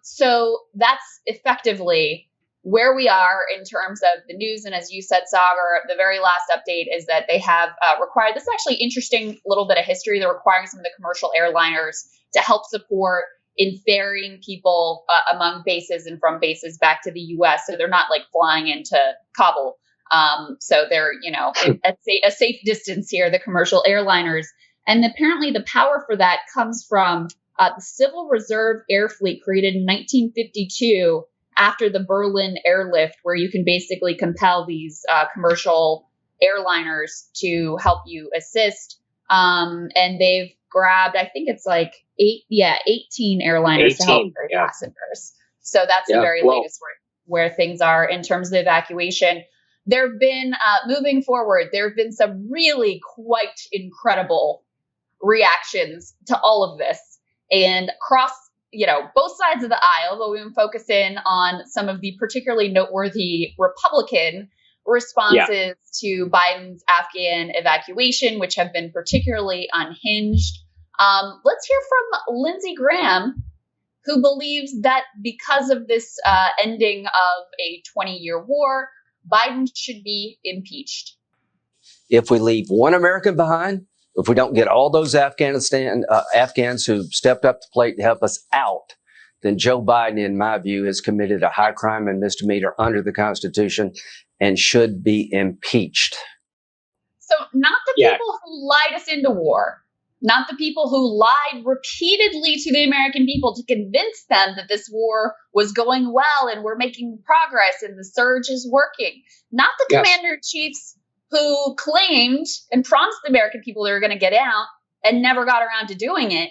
So that's effectively where we are in terms of the news. And as you said, Saagar, the very last update is that they have required, this is actually interesting little bit of history, they're requiring some of the commercial airliners to help support in ferrying people among bases and from bases back to the U.S. So they're not like flying into Kabul. So they're, at a safe distance here, the commercial airliners. And apparently the power for that comes from the Civil Reserve Air Fleet created in 1952 after the Berlin airlift, where you can basically compel these commercial airliners to help you assist. And they've grabbed, I think it's like 18 airliners to help their passengers. So that's the very latest where things are in terms of the evacuation. There have been, moving forward, there have been some really quite incredible reactions to all of this. And across, both sides of the aisle, but we've been focusing on some of the particularly noteworthy Republican responses to Biden's Afghan evacuation, which have been particularly unhinged. Let's hear from Lindsey Graham, who believes that because of this ending of a 20-year war, Biden should be impeached. If we leave one American behind, if we don't get all those Afghans who stepped up to the plate to help us out, then Joe Biden, in my view, has committed a high crime and misdemeanor under the Constitution and should be impeached. So not the people who lied us into war, not the people who lied repeatedly to the American people to convince them that this war was going well and we're making progress and the surge is working, not the commander-in-chiefs who claimed and promised the American people they were going to get out and never got around to doing it.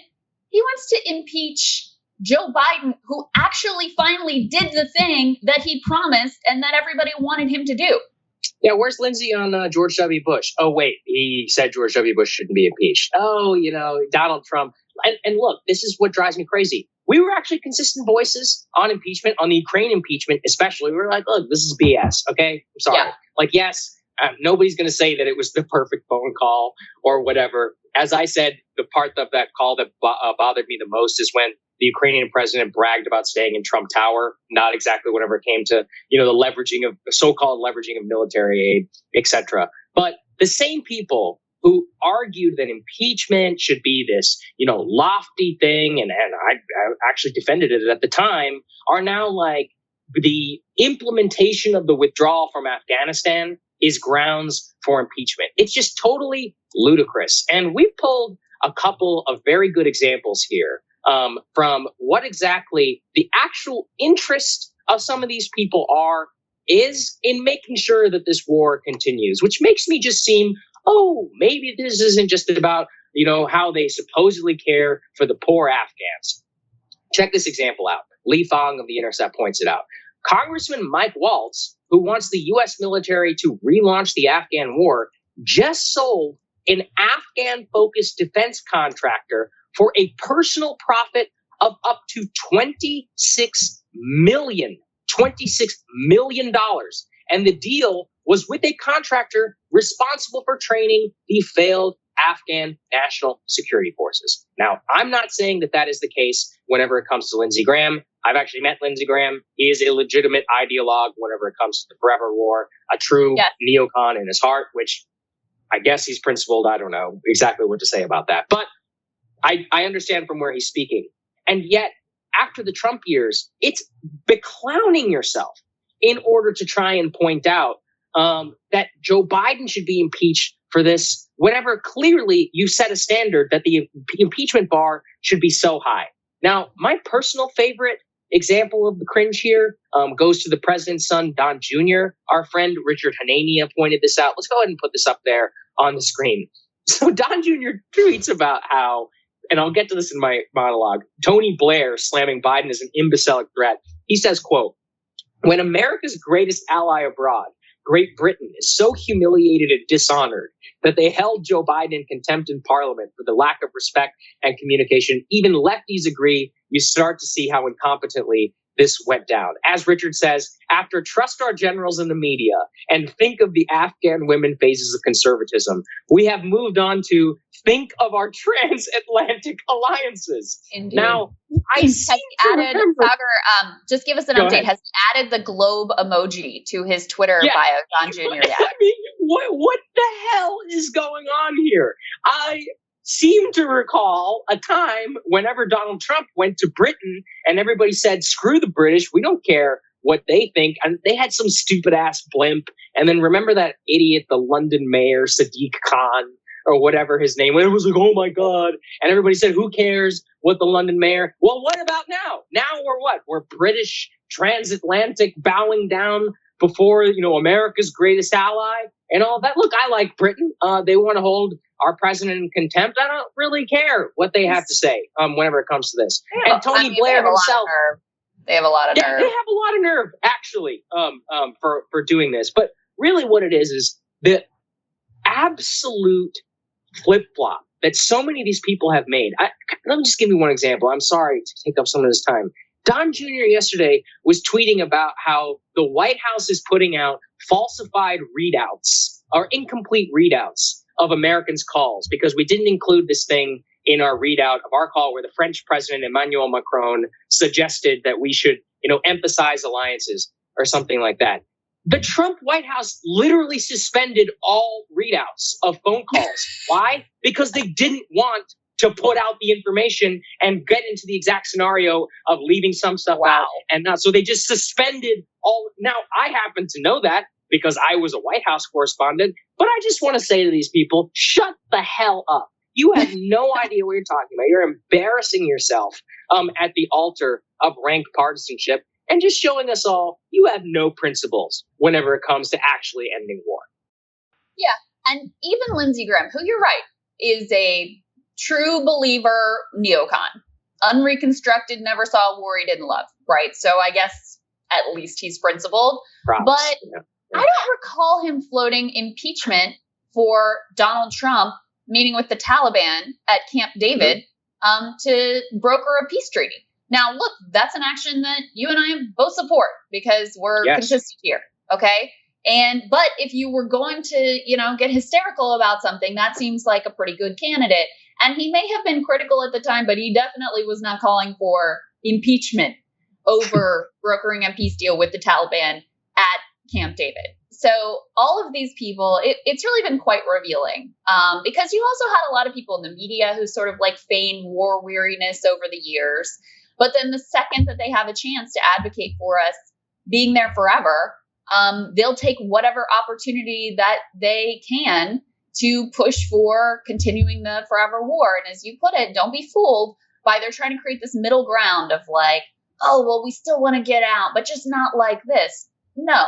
He wants to impeach Joe Biden, who actually finally did the thing that he promised and that everybody wanted him to do. Yeah, where's Lindsey on George W. Bush? Oh, wait, he said George W. Bush shouldn't be impeached. Oh, Donald Trump. And look, this is what drives me crazy. We were actually consistent voices on impeachment, on the Ukraine impeachment especially. We were like, look, this is BS, okay? I'm sorry. Yeah. Yes, nobody's going to say that it was the perfect phone call or whatever. As I said, the part of that call that bothered me the most is when the Ukrainian president bragged about staying in Trump Tower, not exactly whenever it came to, the so-called leveraging of military aid, etc. But the same people who argued that impeachment should be this, lofty thing, and I actually defended it at the time, are now like the implementation of the withdrawal from Afghanistan is grounds for impeachment. It's just totally ludicrous. And we've pulled a couple of very good examples here from what exactly the actual interest of some of these people is in making sure that this war continues, which makes me just seem, oh, maybe this isn't just about, how they supposedly care for the poor Afghans. Check this example out. Lee Fong of The Intercept points it out. Congressman Mike Waltz, who wants the U.S. military to relaunch the Afghan war, just sold an Afghan-focused defense contractor for a personal profit of up to $26 million. $26 million. And the deal was with a contractor responsible for training the failed Afghan National Security Forces. Now, I'm not saying that is the case whenever it comes to Lindsey Graham. I've actually met Lindsey Graham. He is a legitimate ideologue whenever it comes to the forever war, a true neocon in his heart, which I guess he's principled. I don't know exactly what to say about that. But I understand from where he's speaking. And yet, after the Trump years, it's beclowning yourself in order to try and point out that Joe Biden should be impeached for this, whenever clearly you set a standard that the impeachment bar should be so high. Now, my personal favorite example of the cringe here goes to the president's son, Don Jr. Our friend Richard Hanania pointed this out. Let's go ahead and put this up there on the screen. So Don Jr. tweets about how, and I'll get to this in my monologue, Tony Blair slamming Biden as an imbecilic threat. He says, quote, "When America's greatest ally abroad, Great Britain, is so humiliated and dishonored that they held Joe Biden in contempt in Parliament for the lack of respect and communication, even lefties agree, you start to see how incompetently this went down." As Richard says, after trust our generals in the media and think of the Afghan women phases of conservatism, we have moved on to think of our transatlantic alliances. Indeed. Now, has he added, Saagar, just give us an update. Has he added the globe emoji to his Twitter bio, Don Jr. yet? I mean, what the hell is going on here? I seem to recall a time whenever Donald Trump went to Britain and everybody said, screw the British, we don't care what they think. And they had some stupid ass blimp. And then remember that idiot, the London mayor, Sadiq Khan, or whatever his name was. It was like, oh my God. And everybody said, who cares what the London mayor? Well, what about now? Now we're what? We're British transatlantic bowing down before, America's greatest ally and all that. Look, I like Britain. They want to hold our president in contempt. I don't really care what they have to say whenever it comes to this. And Tony Blair himself. They have a lot of nerve. They have a lot of nerve, actually, for doing this. But really what it is the absolute flip-flop that so many of these people have made. Let me just give you one example. I'm sorry to take up some of this time. Don Jr. yesterday was tweeting about how the White House is putting out falsified readouts or incomplete readouts of Americans' calls because we didn't include this thing in our readout of our call where the French president Emmanuel Macron suggested that we should, emphasize alliances or something like that. The Trump White House literally suspended all readouts of phone calls. Why? Because they didn't want to put out the information and get into the exact scenario of leaving some stuff out and not. So they just suspended all. Now, I happen to know that because I was a White House correspondent, but I just want to say to these people, shut the hell up. You have no idea what you're talking about. You're embarrassing yourself at the altar of rank partisanship and just showing us all you have no principles whenever it comes to actually ending war. Yeah. And even Lindsey Graham, who you're right, is a true believer neocon. Unreconstructed, never saw a war he didn't love, right? So I guess at least he's principled. Props. But I don't recall him floating impeachment for Donald Trump meeting with the Taliban at Camp David to broker a peace treaty. Now, look, that's an action that you and I both support because we're consistent here, okay? But if you were going to, get hysterical about something, that seems like a pretty good candidate. And he may have been critical at the time, but he definitely was not calling for impeachment over brokering a peace deal with the Taliban at Camp David. So all of these people, it's really been quite revealing because you also had a lot of people in the media who sort of feign war weariness over the years. But then the second that they have a chance to advocate for us being there forever, they'll take whatever opportunity that they can to push for continuing the forever war. And as you put it, don't be fooled by they're trying to create this middle ground of like, oh, well, we still want to get out, but just not like this. No,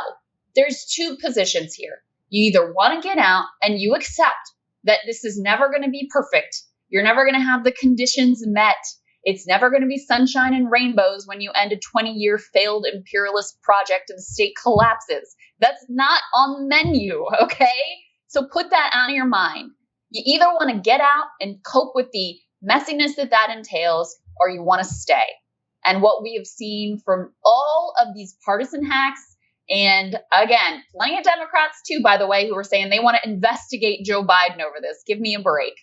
there's two positions here. You either want to get out and you accept that this is never going to be perfect. You're never going to have the conditions met. It's never going to be sunshine and rainbows when you end a 20-year failed imperialist project and the state collapses. That's not on the menu, okay? So put that out of your mind. You either want to get out and cope with the messiness that entails, or you want to stay. And what we have seen from all of these partisan hacks, and again, plenty of Democrats too, by the way, who are saying they want to investigate Joe Biden over this. Give me a break.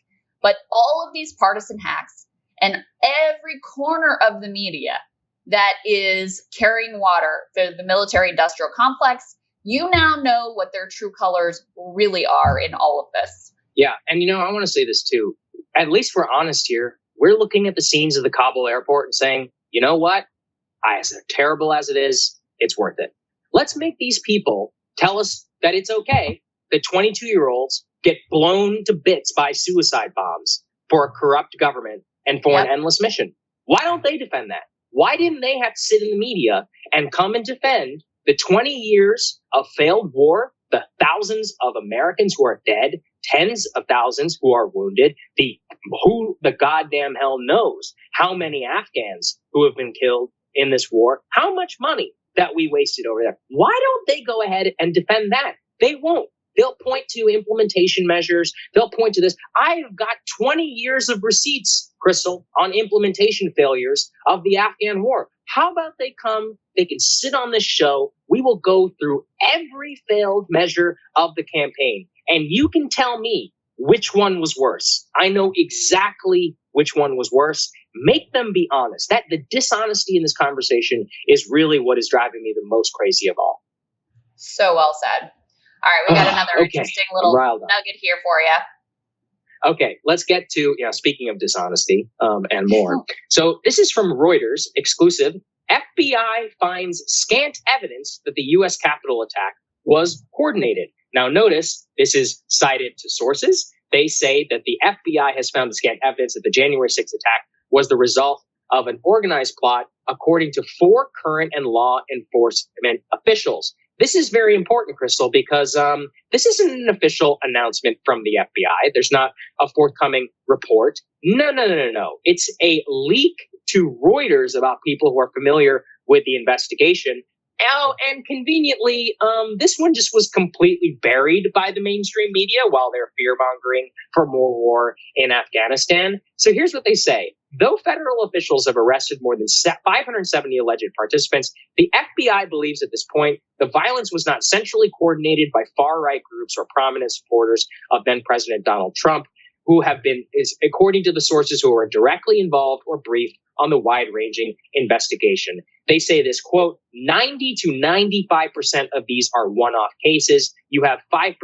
But all of these partisan hacks and every corner of the media that is carrying water for the military industrial complex, you now know what their true colors really are in all of this. Yeah. And, I want to say this too. At least we're honest here. We're looking at the scenes of the Kabul airport and saying, you know what? As terrible as it is, it's worth it. Let's make these people tell us that it's okay that 22-year-olds get blown to bits by suicide bombs for a corrupt government and for an endless mission. Why don't they defend that? Why didn't they have to sit in the media and come and defend the 20 years of failed war, the thousands of Americans who are dead, tens of thousands who are wounded, who the goddamn hell knows how many Afghans who have been killed in this war, how much money that we wasted over there. Why don't they go ahead and defend that? They won't. They'll point to implementation measures. They'll point to this. I've got 20 years of receipts, Krystal, on implementation failures of the Afghan war. How about they come? They can sit on this show. We will go through every failed measure of the campaign. And you can tell me which one was worse. I know exactly which one was worse. Make them be honest. The dishonesty in this conversation is really what is driving me the most crazy of all. So well said. All right, we got another interesting little nugget here for you. Okay, let's get to, speaking of dishonesty and more. So this is from Reuters, exclusive. FBI finds scant evidence that the U.S. Capitol attack was coordinated. Now notice, this is cited to sources. They say that the FBI has found the scant evidence that the January 6th attack was the result of an organized plot, according to 4 current and law enforcement officials. This is very important, Krystal, because this isn't an official announcement from the FBI. There's not a forthcoming report. No. It's a leak to Reuters about people who are familiar with the investigation. Oh, and conveniently, this one just was completely buried by the mainstream media while they're fear-mongering for more war in Afghanistan. So here's what they say. Though federal officials have arrested more than 570 alleged participants, the FBI believes at this point the violence was not centrally coordinated by far-right groups or prominent supporters of then-President Donald Trump, who have been, according to the sources who are directly involved or briefed on the wide-ranging investigation. They say this, quote, 90 to 95% of these are one-off cases. You have 5%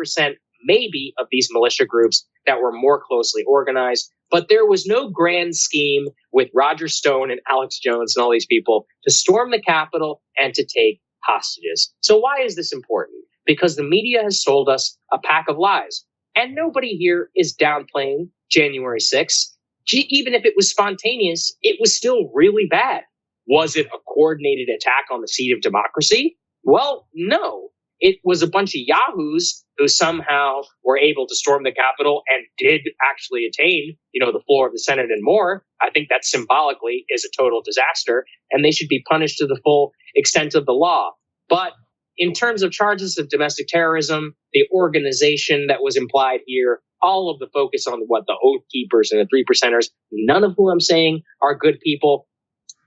maybe of these militia groups that were more closely organized. But there was no grand scheme with Roger Stone and Alex Jones and all these people to storm the Capitol and to take hostages. So why is this important? Because the media has sold us a pack of lies. And nobody here is downplaying January 6th. Even if it was spontaneous, it was still really bad. Was it a coordinated attack on the seat of democracy? Well, no. It was a bunch of yahoos who somehow were able to storm the Capitol and did actually attain, the floor of the Senate and more. I think that symbolically is a total disaster, and they should be punished to the full extent of the law. But in terms of charges of domestic terrorism, the organization that was implied here, all of the focus on the Oath Keepers and the 3%ers, none of whom I'm saying are good people.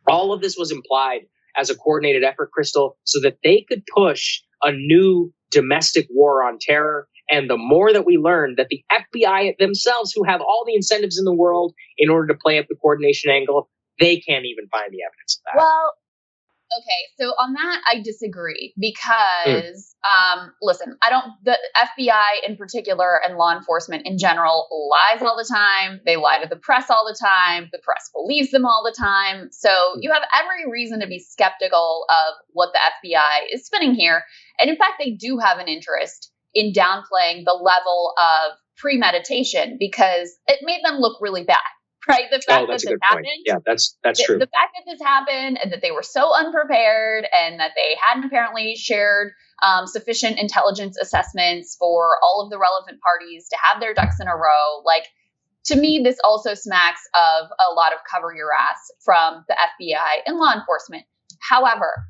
All of this was implied as a coordinated effort, Krystal, so that they could push a new domestic war on terror. And the more that we learn that the FBI themselves, who have all the incentives in the world in order to play up the coordination angle, they can't even find the evidence of that. Well, okay, so on that, I disagree because, listen, the FBI in particular and law enforcement in general lies all the time. They lie to the press all the time. The press believes them all the time. So you have every reason to be skeptical of what the FBI is spinning here. And in fact, they do have an interest in downplaying the level of premeditation because it made them look really bad, right? The fact that this happened. Yeah, that's true. The fact that this happened and that they were so unprepared and that they hadn't apparently shared sufficient intelligence assessments for all of the relevant parties to have their ducks in a row. Like, to me, this also smacks of a lot of cover your ass from the FBI and law enforcement. However,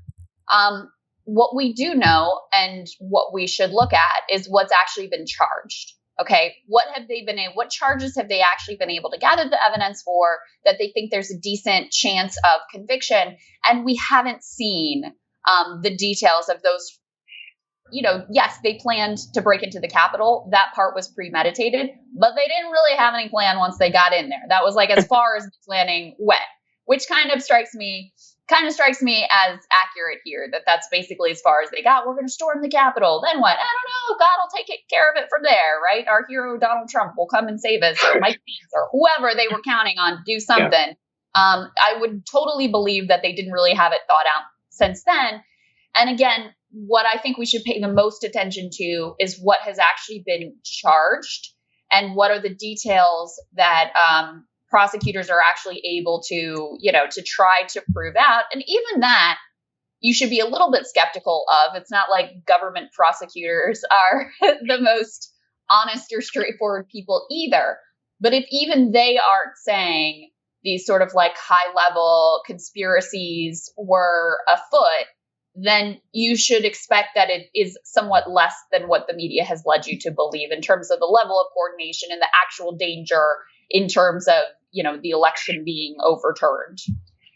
what we do know and what we should look at is what's actually been charged. Okay, what charges have they actually been able to gather the evidence for that they think there's a decent chance of conviction? And we haven't seen the details of those. Yes, they planned to break into the Capitol. That part was premeditated, but they didn't really have any plan once they got in there. That was like as far as the planning went, which kind of strikes me as accurate here, that's basically as far as they got. We're going to storm the Capitol. Then what? I don't know. God will take care of it from there, right? Our hero, Donald Trump, will come and save us, or Mike Pence, or whoever they were counting on to do something. Yeah. I would totally believe that they didn't really have it thought out since then. And again, what I think we should pay the most attention to is what has actually been charged and what are the details that prosecutors are actually able to try to prove out. And even that, you should be a little bit skeptical of. It's not like government prosecutors are the most honest or straightforward people either. But if even they aren't saying these sort of like high level conspiracies were afoot, then you should expect that it is somewhat less than what the media has led you to believe in terms of the level of coordination and the actual danger in terms of, the election being overturned.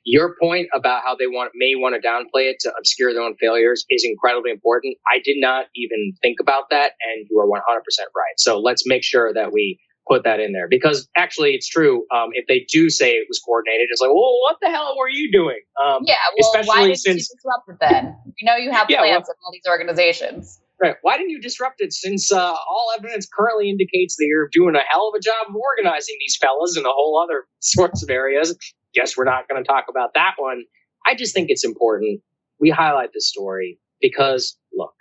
Your point about how they may want to downplay it to obscure their own failures is incredibly important. I did not even think about that, and you are 100% right. So let's make sure that we put that in there, because actually it's true. If they do say it was coordinated, it's like, well, what the hell were you doing? Why didn't you disrupt it then? We know you have plans in all these organizations. Right. Why didn't you disrupt it, since all evidence currently indicates that you're doing a hell of a job of organizing these fellas in a whole other sorts of areas? Guess we're not going to talk about that one. I just think it's important we highlight this story because, look,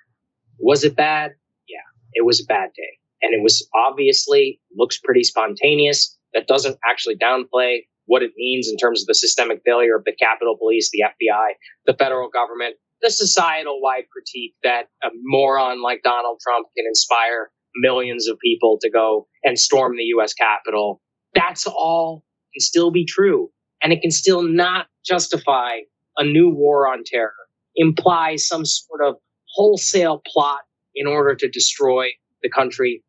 was it bad? Yeah, it was a bad day. And it was obviously looks pretty spontaneous. That doesn't actually downplay what it means in terms of the systemic failure of the Capitol Police, the FBI, the federal government, the societal-wide critique that a moron like Donald Trump can inspire millions of people to go and storm the U.S. Capitol. That's all can still be true. And it can still not justify a new war on terror, imply some sort of wholesale plot in order to destroy the country.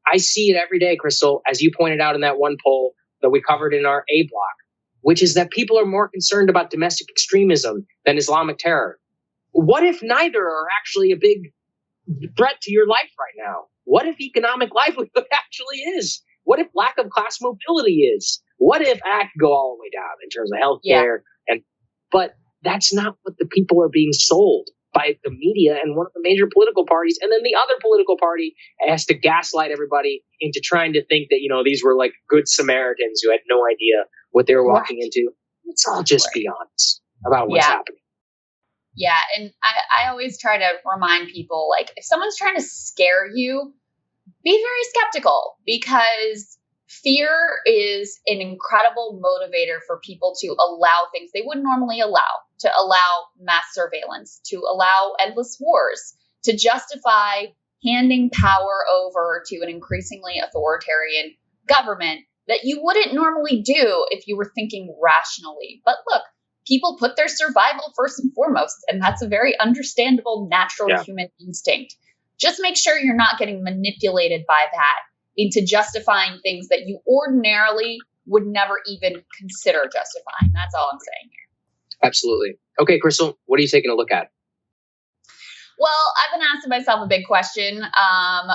I see it every day, Krystal, as you pointed out in that one poll that we covered in our A block, which is that people are more concerned about domestic extremism than Islamic terror. What if neither are actually a big threat to your life right now? What if economic livelihood actually is? What if lack of class mobility is? What if I could go all the way down in terms of healthcare? Yeah. But that's not what the people are being sold by the media and one of the major political parties. And then the other political party has to gaslight everybody into trying to think that, these were like good Samaritans who had no idea what they were walking into. Let's all just be honest about what's happening. Yeah. And I always try to remind people, like, if someone's trying to scare you, be very skeptical, because fear is an incredible motivator for people to allow things they wouldn't normally allow, to allow mass surveillance, to allow endless wars, to justify handing power over to an increasingly authoritarian government that you wouldn't normally do if you were thinking rationally. But look, people put their survival first and foremost, and that's a very understandable, natural human instinct. Just make sure you're not getting manipulated by that into justifying things that you ordinarily would never even consider justifying. That's all I'm saying here. Absolutely. Okay, Krystal, what are you taking a look at? Well, I've been asking myself a big question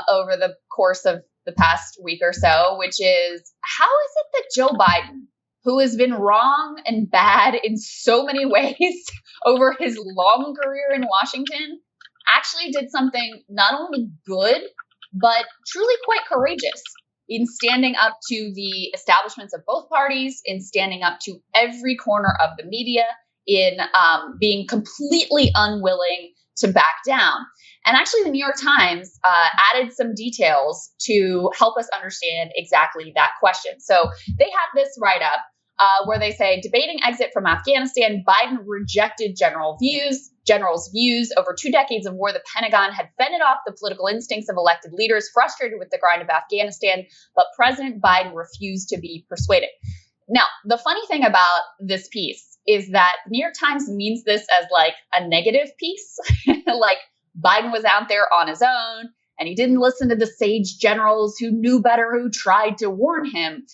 over the course of the past week or so, which is, how is it that Joe Biden, who has been wrong and bad in so many ways over his long career in Washington, actually did something not only good, but truly quite courageous in standing up to the establishments of both parties, in standing up to every corner of the media, in being completely unwilling to back down. And actually, the New York Times added some details to help us understand exactly that question. So they have this write-up where they say, debating exit from Afghanistan, Biden rejected generals' views. Over 2 decades of war, the Pentagon had fended off the political instincts of elected leaders frustrated with the grind of Afghanistan, but President Biden refused to be persuaded. Now, the funny thing about this piece is that the New York Times means this as like a negative piece, like Biden was out there on his own and he didn't listen to the sage generals who knew better, who tried to warn him.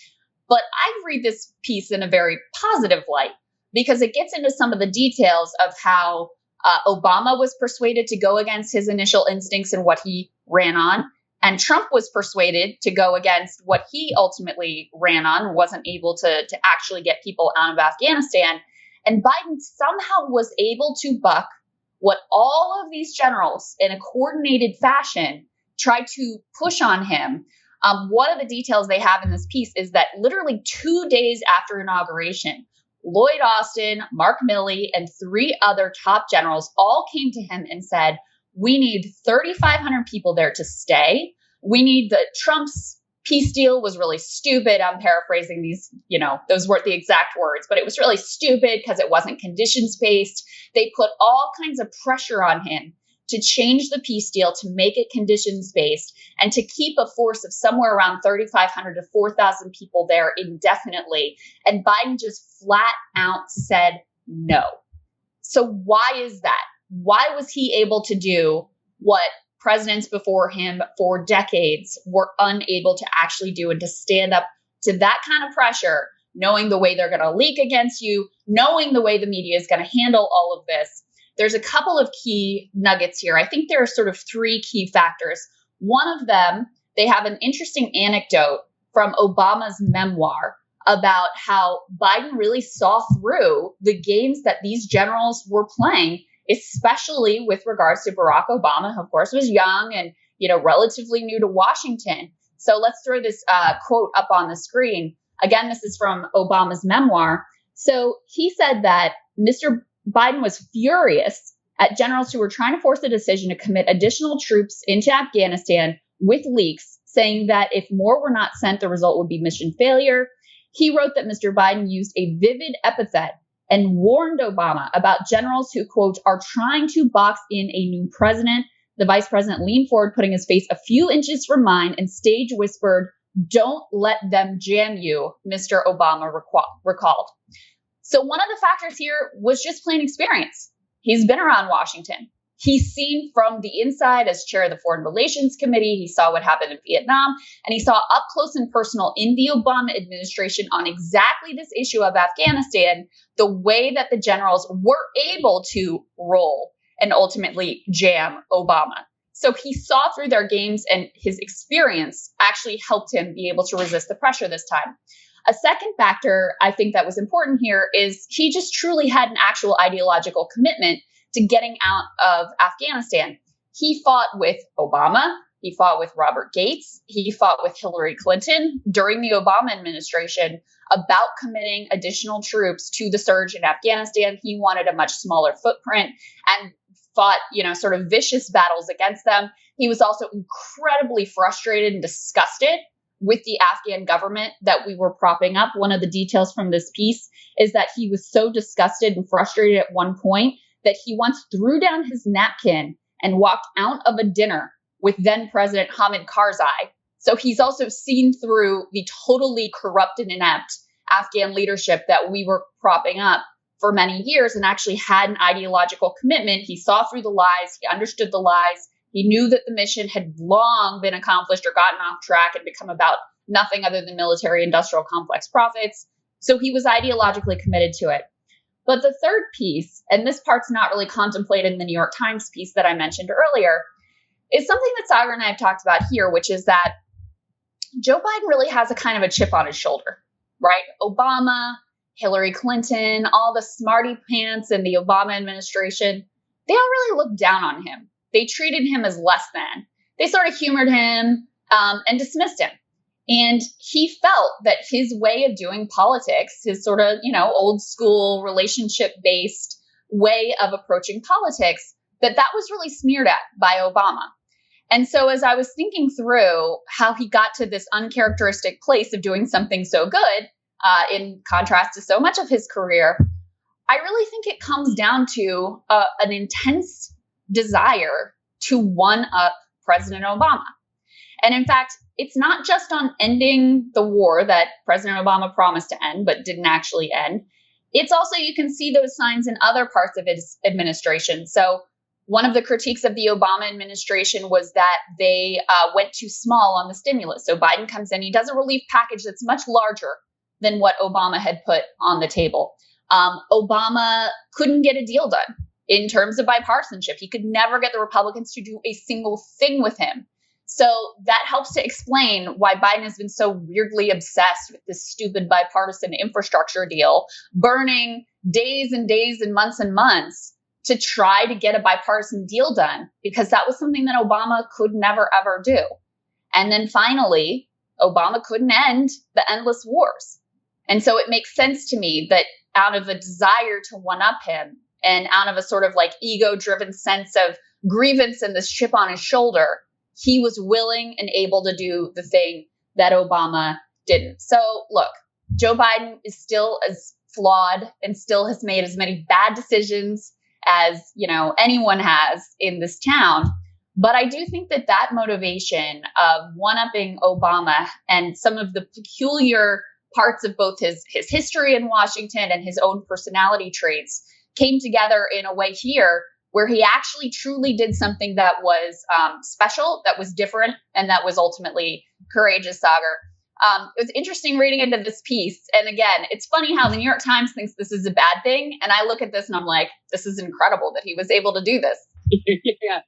But I read this piece in a very positive light because it gets into some of the details of how Obama was persuaded to go against his initial instincts and what he ran on. And Trump was persuaded to go against what he ultimately ran on, wasn't able to actually get people out of Afghanistan. And Biden somehow was able to buck what all of these generals in a coordinated fashion tried to push on him. One of the details they have in this piece is that literally 2 days after inauguration, Lloyd Austin, Mark Milley, and 3 other top generals all came to him and said, we need 3,500 people there to stay. We need Trump's peace deal was really stupid. I'm paraphrasing these, those weren't the exact words, but it was really stupid because it wasn't conditions-based. They put all kinds of pressure on him to change the peace deal, to make it conditions-based, and to keep a force of somewhere around 3,500 to 4,000 people there indefinitely. And Biden just flat out said no. So why is that? Why was he able to do what presidents before him for decades were unable to actually do, and to stand up to that kind of pressure, knowing the way they're going to leak against you, knowing the way the media is going to handle all of this? There's a couple of key nuggets here. I think there are sort of 3 key factors. One of them, they have an interesting anecdote from Obama's memoir about how Biden really saw through the games that these generals were playing, especially with regards to Barack Obama, who of course was young and, relatively new to Washington. So let's throw this quote up on the screen. Again, this is from Obama's memoir. So he said that Mr. Biden was furious at generals who were trying to force a decision to commit additional troops into Afghanistan with leaks, saying that if more were not sent, the result would be mission failure. He wrote that Mr. Biden used a vivid epithet and warned Obama about generals who, quote, are trying to box in a new president. The vice president leaned forward, putting his face a few inches from mine, and stage whispered, "Don't let them jam you," Mr. Obama recalled. So one of the factors here was just plain experience. He's been around Washington. He's seen from the inside as chair of the Foreign Relations Committee. He saw what happened in Vietnam, and he saw up close and personal in the Obama administration on exactly this issue of Afghanistan, the way that the generals were able to roll and ultimately jam Obama. So he saw through their games, and his experience actually helped him be able to resist the pressure this time. A second factor I think that was important here is he just truly had an actual ideological commitment to getting out of Afghanistan. He fought with Obama. He fought with Robert Gates. He fought with Hillary Clinton during the Obama administration about committing additional troops to the surge in Afghanistan. He wanted a much smaller footprint and fought, sort of vicious battles against them. He was also incredibly frustrated and disgusted with the Afghan government that we were propping up. One of the details from this piece is that he was so disgusted and frustrated at one point that he once threw down his napkin and walked out of a dinner with then President Hamid Karzai. So he's also seen through the totally corrupt and inept Afghan leadership that we were propping up for many years, and actually had an ideological commitment. He saw through the lies. He understood the lies. He knew that the mission had long been accomplished or gotten off track and become about nothing other than military-industrial complex profits. So he was ideologically committed to it. But the third piece, and this part's not really contemplated in the New York Times piece that I mentioned earlier, is something that Saagar and I have talked about here, which is that Joe Biden really has a kind of a chip on his shoulder, right? Obama, Hillary Clinton, all the smarty pants in the Obama administration, they all really looked down on him. They treated him as less than. They sort of humored him and dismissed him. And he felt that his way of doing politics, his sort of, old school relationship based way of approaching politics, that was really smeared at by Obama. And so as I was thinking through how he got to this uncharacteristic place of doing something so good, in contrast to so much of his career, I really think it comes down to an intense desire to one-up President Obama. And in fact, it's not just on ending the war that President Obama promised to end, but didn't actually end. It's also, you can see those signs in other parts of his administration. So one of the critiques of the Obama administration was that they went too small on the stimulus. So Biden comes in, he does a relief package that's much larger than what Obama had put on the table. Obama couldn't get a deal done in terms of bipartisanship. He could never get the Republicans to do a single thing with him. So that helps to explain why Biden has been so weirdly obsessed with this stupid bipartisan infrastructure deal, burning days and days and months to try to get a bipartisan deal done, because that was something that Obama could never, ever do. And then finally, Obama couldn't end the endless wars. And so it makes sense to me that out of a desire to one-up him and out of a sort of like ego-driven sense of grievance and this chip on his shoulder, he was willing and able to do the thing that Obama didn't. So look, Joe Biden is still as flawed and still has made as many bad decisions as, anyone has in this town. But I do think that that motivation of one-upping Obama and some of the peculiar parts of both his history in Washington and his own personality traits came together in a way here where he actually truly did something that was special, that was different, and that was ultimately courageous, Saagar. It was interesting reading into this piece. And again, it's funny how the New York Times thinks this is a bad thing. And I look at this and I'm like, this is incredible that he was able to do this. Yeah.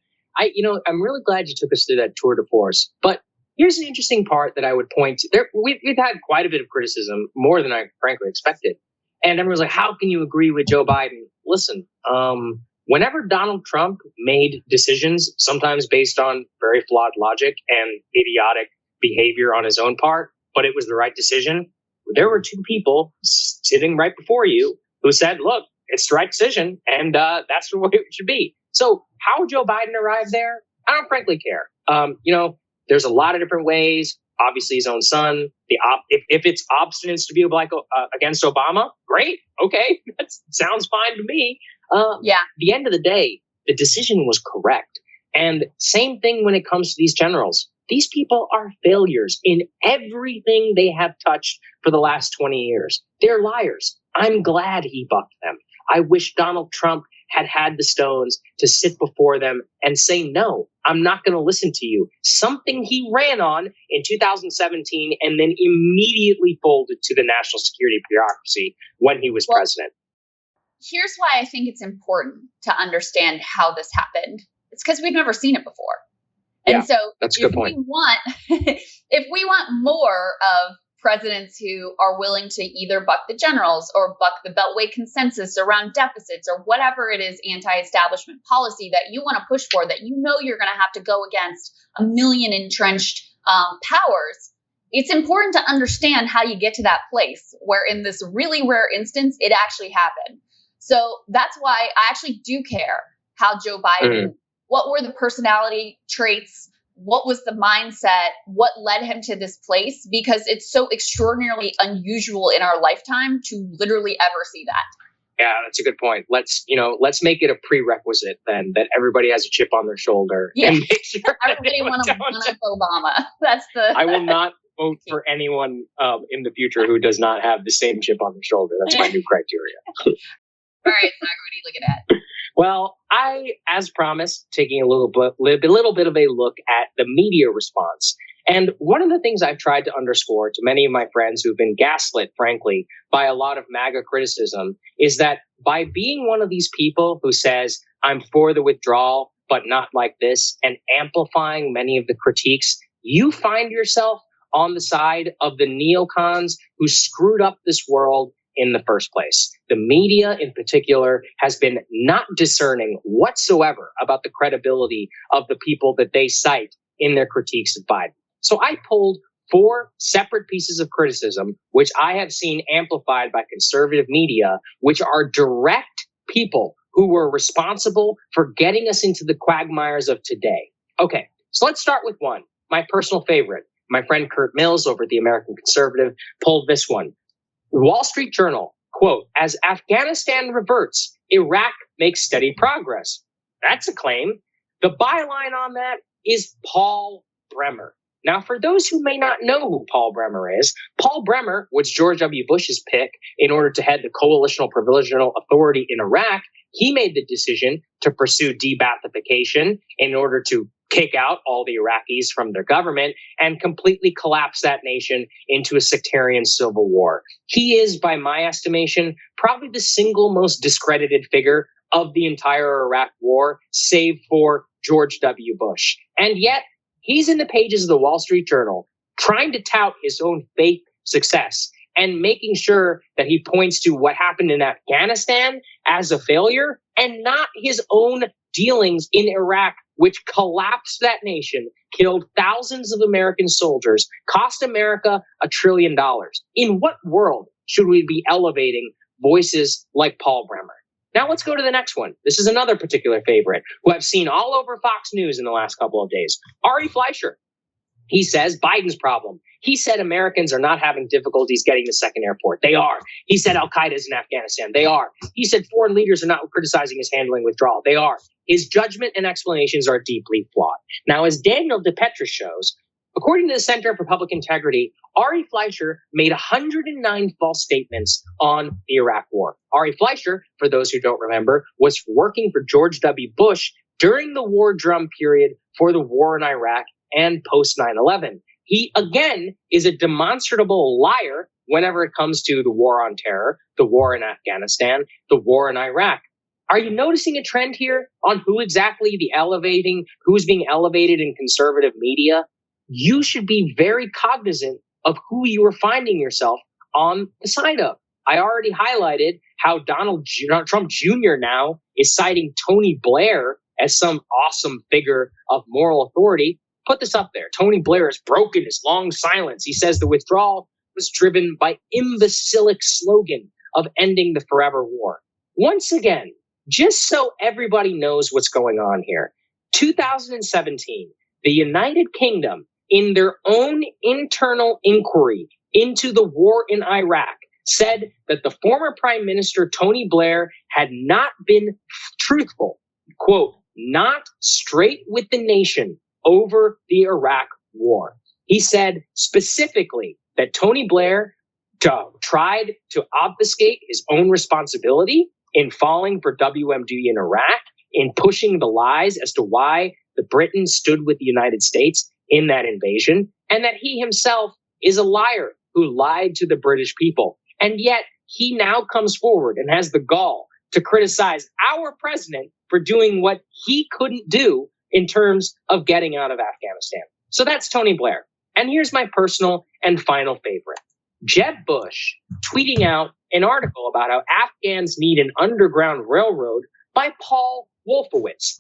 I'm really glad you took us through that tour de force. But here's the interesting part that I would point to. We've had quite a bit of criticism, more than I frankly expected. And everyone's like, how can you agree with Joe Biden? Listen, whenever Donald Trump made decisions, sometimes based on very flawed logic and idiotic behavior on his own part, but it was the right decision, there were two people sitting right before you who said, look, it's the right decision, and that's the way it should be. So how Joe Biden arrived there, I don't frankly care. There's a lot of different ways. Obviously, his own son. If it's obstinance to be against Obama, great. Okay, that sounds fine to me. At the end of the day, the decision was correct. And same thing when it comes to these generals. These people are failures in everything they have touched for the last 20 years. They're liars. I'm glad he bucked them. I wish Donald Trump had the stones to sit before them and say, no, I'm not going to listen to you. Something he ran on in 2017 and then immediately folded to the national security bureaucracy when he was president. Here's why I think it's important to understand how this happened. It's because we've never seen it before. And so that's a good point. If we want more of presidents who are willing to either buck the generals or buck the Beltway consensus around deficits or whatever it is anti-establishment policy that you want to push for, that you're going to have to go against a million entrenched powers, it's important to understand how you get to that place where in this really rare instance, it actually happened. So that's why I actually do care how Joe Biden, what were the personality traits, what was the mindset, what led him to this place, because it's so extraordinarily unusual in our lifetime to literally ever see that. Yeah, that's a good point. Let's make it a prerequisite then that everybody has a chip on their shoulder. Yeah, and make sure everybody want to one-up Obama. That's I will not vote for anyone in the future who does not have the same chip on their shoulder. That's my new criteria. All right, Saagar, what are you looking at? Well, I, as promised, taking a little bit of a look at the media response. And one of the things I've tried to underscore to many of my friends who've been gaslit, frankly, by a lot of MAGA criticism is that by being one of these people who says, I'm for the withdrawal, but not like this, and amplifying many of the critiques, you find yourself on the side of the neocons who screwed up this world in the first place. The media in particular has been not discerning whatsoever about the credibility of the people that they cite in their critiques of Biden. So I pulled 4 separate pieces of criticism, which I have seen amplified by conservative media, which are direct people who were responsible for getting us into the quagmires of today. Okay, so let's start with one, my personal favorite. My friend Kurt Mills over at the American Conservative pulled this one. The Wall Street Journal, quote, as Afghanistan reverts, Iraq makes steady progress. That's a claim. The byline on that is Paul Bremer. Now, for those who may not know who Paul Bremer is, Paul Bremer was George W. Bush's pick in order to head the Coalitional Provisional Authority in Iraq. He made the decision to pursue de-Baathification in order to kick out all the Iraqis from their government and completely collapse that nation into a sectarian civil war. He is, by my estimation, probably the single most discredited figure of the entire Iraq war, save for George W. Bush. And yet, he's in the pages of the Wall Street Journal trying to tout his own fake success and making sure that he points to what happened in Afghanistan as a failure and not his own dealings in Iraq, which collapsed that nation, killed thousands of American soldiers, cost America $1 trillion. In what world should we be elevating voices like Paul Bremer? Now let's go to the next one. This is another particular favorite who I've seen all over Fox News in the last couple of days. Ari Fleischer. He says Biden's problem. He said Americans are not having difficulties getting the second airport. They are. He said Al-Qaeda is in Afghanistan. They are. He said foreign leaders are not criticizing his handling withdrawal. They are. His judgment and explanations are deeply flawed. Now, as Daniel DePetra shows, according to the Center for Public Integrity, Ari Fleischer made 109 false statements on the Iraq War. Ari Fleischer, for those who don't remember, was working for George W. Bush during the war drum period for the war in Iraq and post 9/11. He, again, is a demonstrable liar whenever it comes to the war on terror, the war in Afghanistan, the war in Iraq. Are you noticing a trend here on who's being elevated in conservative media? You should be very cognizant of who you are finding yourself on the side of. I already highlighted how Donald Trump Jr. now is citing Tony Blair as some awesome figure of moral authority. Put this up there. Tony Blair has broken his long silence. He says the withdrawal was driven by imbecilic slogan of ending the forever war. Once again, just so everybody knows what's going on here, 2017, the United Kingdom, in their own internal inquiry into the war in Iraq, said that the former Prime Minister, Tony Blair, had not been truthful, quote, not straight with the nation over the Iraq war. He said specifically that Tony Blair tried to obfuscate his own responsibility in falling for WMD in Iraq, in pushing the lies as to why the Britain stood with the United States in that invasion, and that he himself is a liar who lied to the British people. And yet he now comes forward and has the gall to criticize our president for doing what he couldn't do in terms of getting out of Afghanistan. So that's Tony Blair. And here's my personal and final favorite. Jeb Bush tweeting out an article about how Afghans need an underground railroad by Paul Wolfowitz.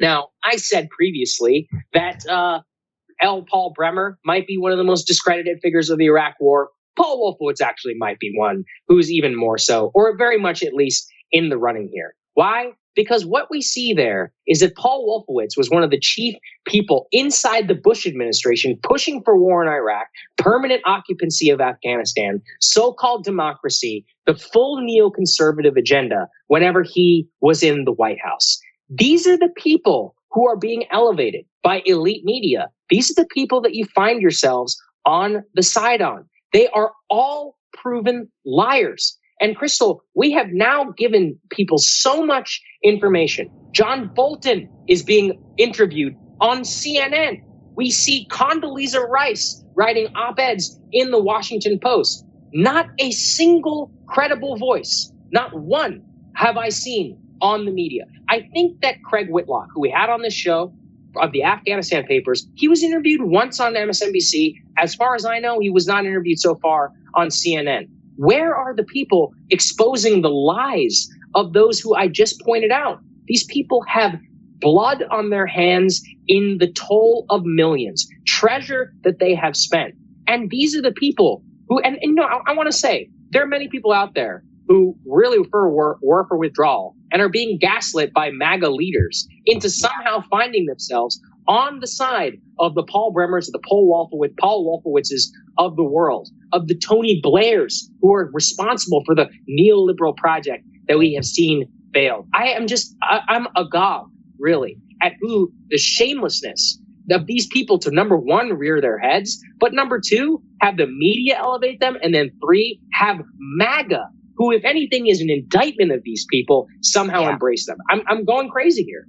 Now, I said previously that Paul Bremer might be one of the most discredited figures of the Iraq war. Paul Wolfowitz actually might be one who's even more so, or very much at least in the running here. Why? Because what we see there is that Paul Wolfowitz was one of the chief people inside the Bush administration pushing for war in Iraq, permanent occupancy of Afghanistan, so-called democracy, the full neoconservative agenda whenever he was in the White House. These are the people who are being elevated by elite media. These are the people that you find yourselves on the side on. They are all proven liars. And Krystal, we have now given people so much information. John Bolton is being interviewed on CNN. We see Condoleezza Rice writing op-eds in the Washington Post. Not a single credible voice, not one have I seen on the media. I think that Craig Whitlock, who we had on this show of the Afghanistan papers, he was interviewed once on MSNBC. As far as I know, he was not interviewed so far on CNN. Where are the people exposing the lies of those who I just pointed out? These people have blood on their hands in the toll of millions, treasure that they have spent. And these are the people who, and you know, I want to say, there are many people out there who really prefer war for withdrawal and are being gaslit by MAGA leaders into somehow finding themselves on the side of the Paul Bremers, the Paul Wolfowitzes of the world, of the Tony Blairs who are responsible for the neoliberal project that we have seen fail. I'm agog, really, at who the shamelessness of these people to, number one, rear their heads, but number two, have the media elevate them, and then three, have MAGA, who, if anything, is an indictment of these people, somehow embrace them. I'm going crazy here.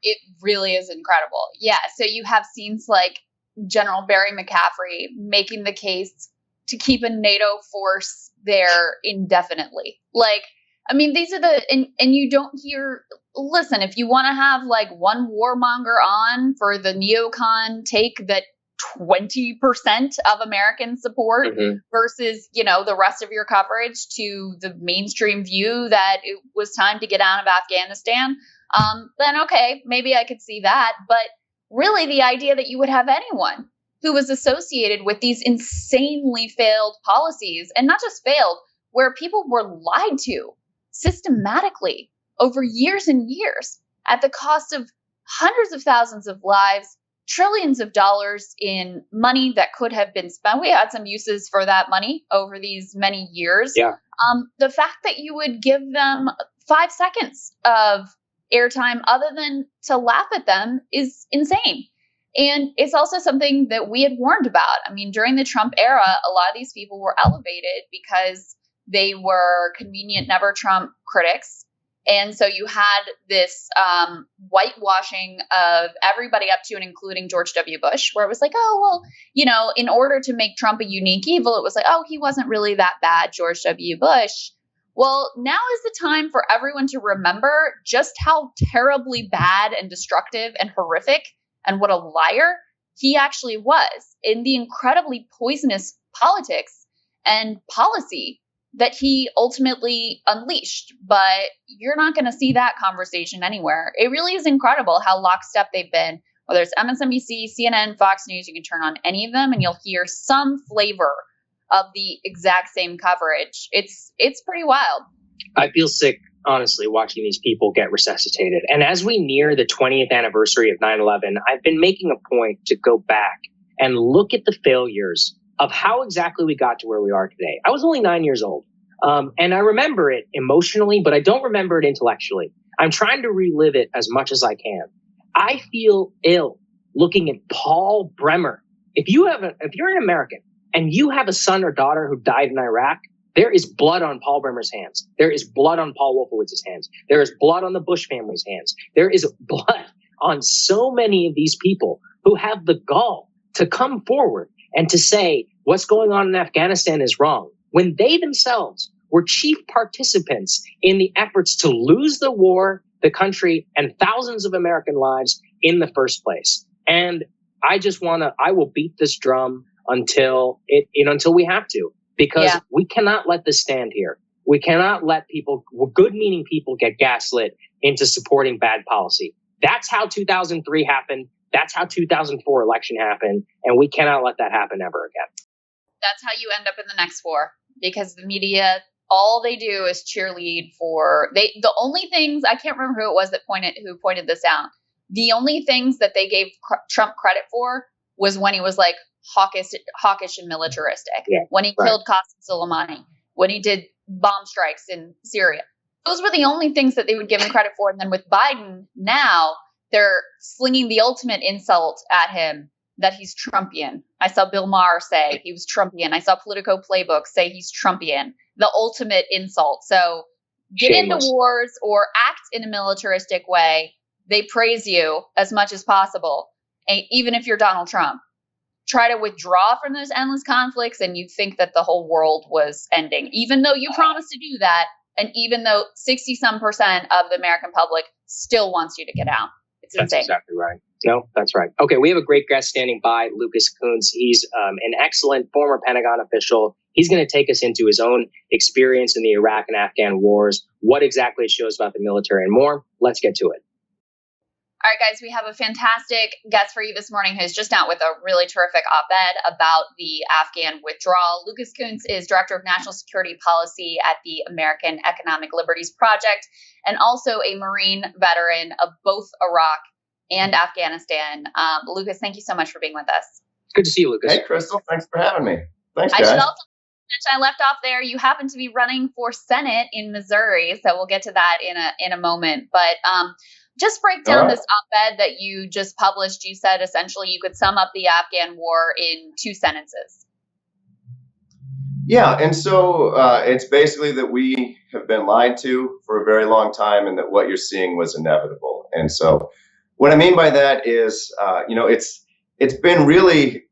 It really is incredible. Yeah. So you have scenes like General Barry McCaffrey making the case to keep a NATO force there indefinitely. Like, I mean, these are and you don't hear, listen, if you want to have like one warmonger on for the neocon take that 20% of American support versus, the rest of your coverage to the mainstream view that it was time to get out of Afghanistan, then okay, maybe I could see that. But really the idea that you would have anyone who was associated with these insanely failed policies, and not just failed, where people were lied to systematically over years and years at the cost of hundreds of thousands of lives, trillions of dollars in money that could have been spent. We had some uses for that money over these many years. Yeah. The fact that you would give them 5 seconds of airtime other than to laugh at them is insane. And it's also something that we had warned about. I mean, during the Trump era, a lot of these people were elevated because they were convenient never Trump critics. And so you had this whitewashing of everybody up to and including George W. Bush, where it was like, oh, well, in order to make Trump a unique evil, it was like, oh, he wasn't really that bad, George W. Bush. Well, now is the time for everyone to remember just how terribly bad and destructive and horrific and what a liar he actually was in the incredibly poisonous politics and policy that he ultimately unleashed. But you're not going to see that conversation anywhere. It really is incredible how lockstep they've been. Whether it's MSNBC, CNN, Fox News, you can turn on any of them and you'll hear some flavor of the exact same coverage. It's pretty wild. I feel sick, honestly, watching these people get resuscitated. And as we near the 20th anniversary of 9/11, I've been making a point to go back and look at the failures of how exactly we got to where we are today. I was only 9 years old. And I remember it emotionally, but I don't remember it intellectually. I'm trying to relive it as much as I can. I feel ill looking at Paul Bremer. If you're an American and you have a son or daughter who died in Iraq, there is blood on Paul Bremer's hands. There is blood on Paul Wolfowitz's hands. There is blood on the Bush family's hands. There is blood on so many of these people who have the gall to come forward and to say what's going on in Afghanistan is wrong, when they themselves were chief participants in the efforts to lose the war, the country, and thousands of American lives in the first place. And I will beat this drum until we have to, because we cannot let this stand here. We cannot let good-meaning people get gaslit into supporting bad policy. That's how 2003 happened. That's how 2004 election happened. And we cannot let that happen ever again. That's how you end up in the next war, because the media, all they do is cheerlead for the only things, I can't remember who it was who pointed this out. The only things that they gave Trump credit for was when he was like hawkish and militaristic, when he killed Qasem Soleimani, when he did bomb strikes in Syria. Those were the only things that they would give him credit for. And then with Biden, now they're slinging the ultimate insult at him that he's Trumpian. I saw Bill Maher say he was Trumpian. I saw Politico Playbook say he's Trumpian. The ultimate insult. So get into wars or act in a militaristic way. They praise you as much as possible. And even if you're Donald Trump, try to withdraw from those endless conflicts and you think that the whole world was ending, even though you promised to do that. And even though 60-some% of the American public still wants you to get out. It's insane. That's exactly right. No, that's right. Okay, we have a great guest standing by, Lucas Kunce. He's an excellent former Pentagon official. He's going to take us into his own experience in the Iraq and Afghan wars, what exactly it shows about the military and more. Let's get to it. All right, guys, we have a fantastic guest for you this morning who's just out with a really terrific op-ed about the Afghan withdrawal. Lucas Kunce is Director of National Security Policy at the American Economic Liberties Project and also a Marine veteran of both Iraq and Afghanistan. Lucas, thank you so much for being with us. Good to see you, Lucas. Hey, Krystal. Thanks for having me. Thanks, I guys. should also mention I left off there. You happen to be running for Senate in Missouri, so we'll get to that in a moment. But just break down this op-ed that you just published. You said essentially you could sum up the Afghan war in 2 sentences. Yeah, and so it's basically that we have been lied to for a very long time and that what you're seeing was inevitable. And so what I mean by that is, it's been really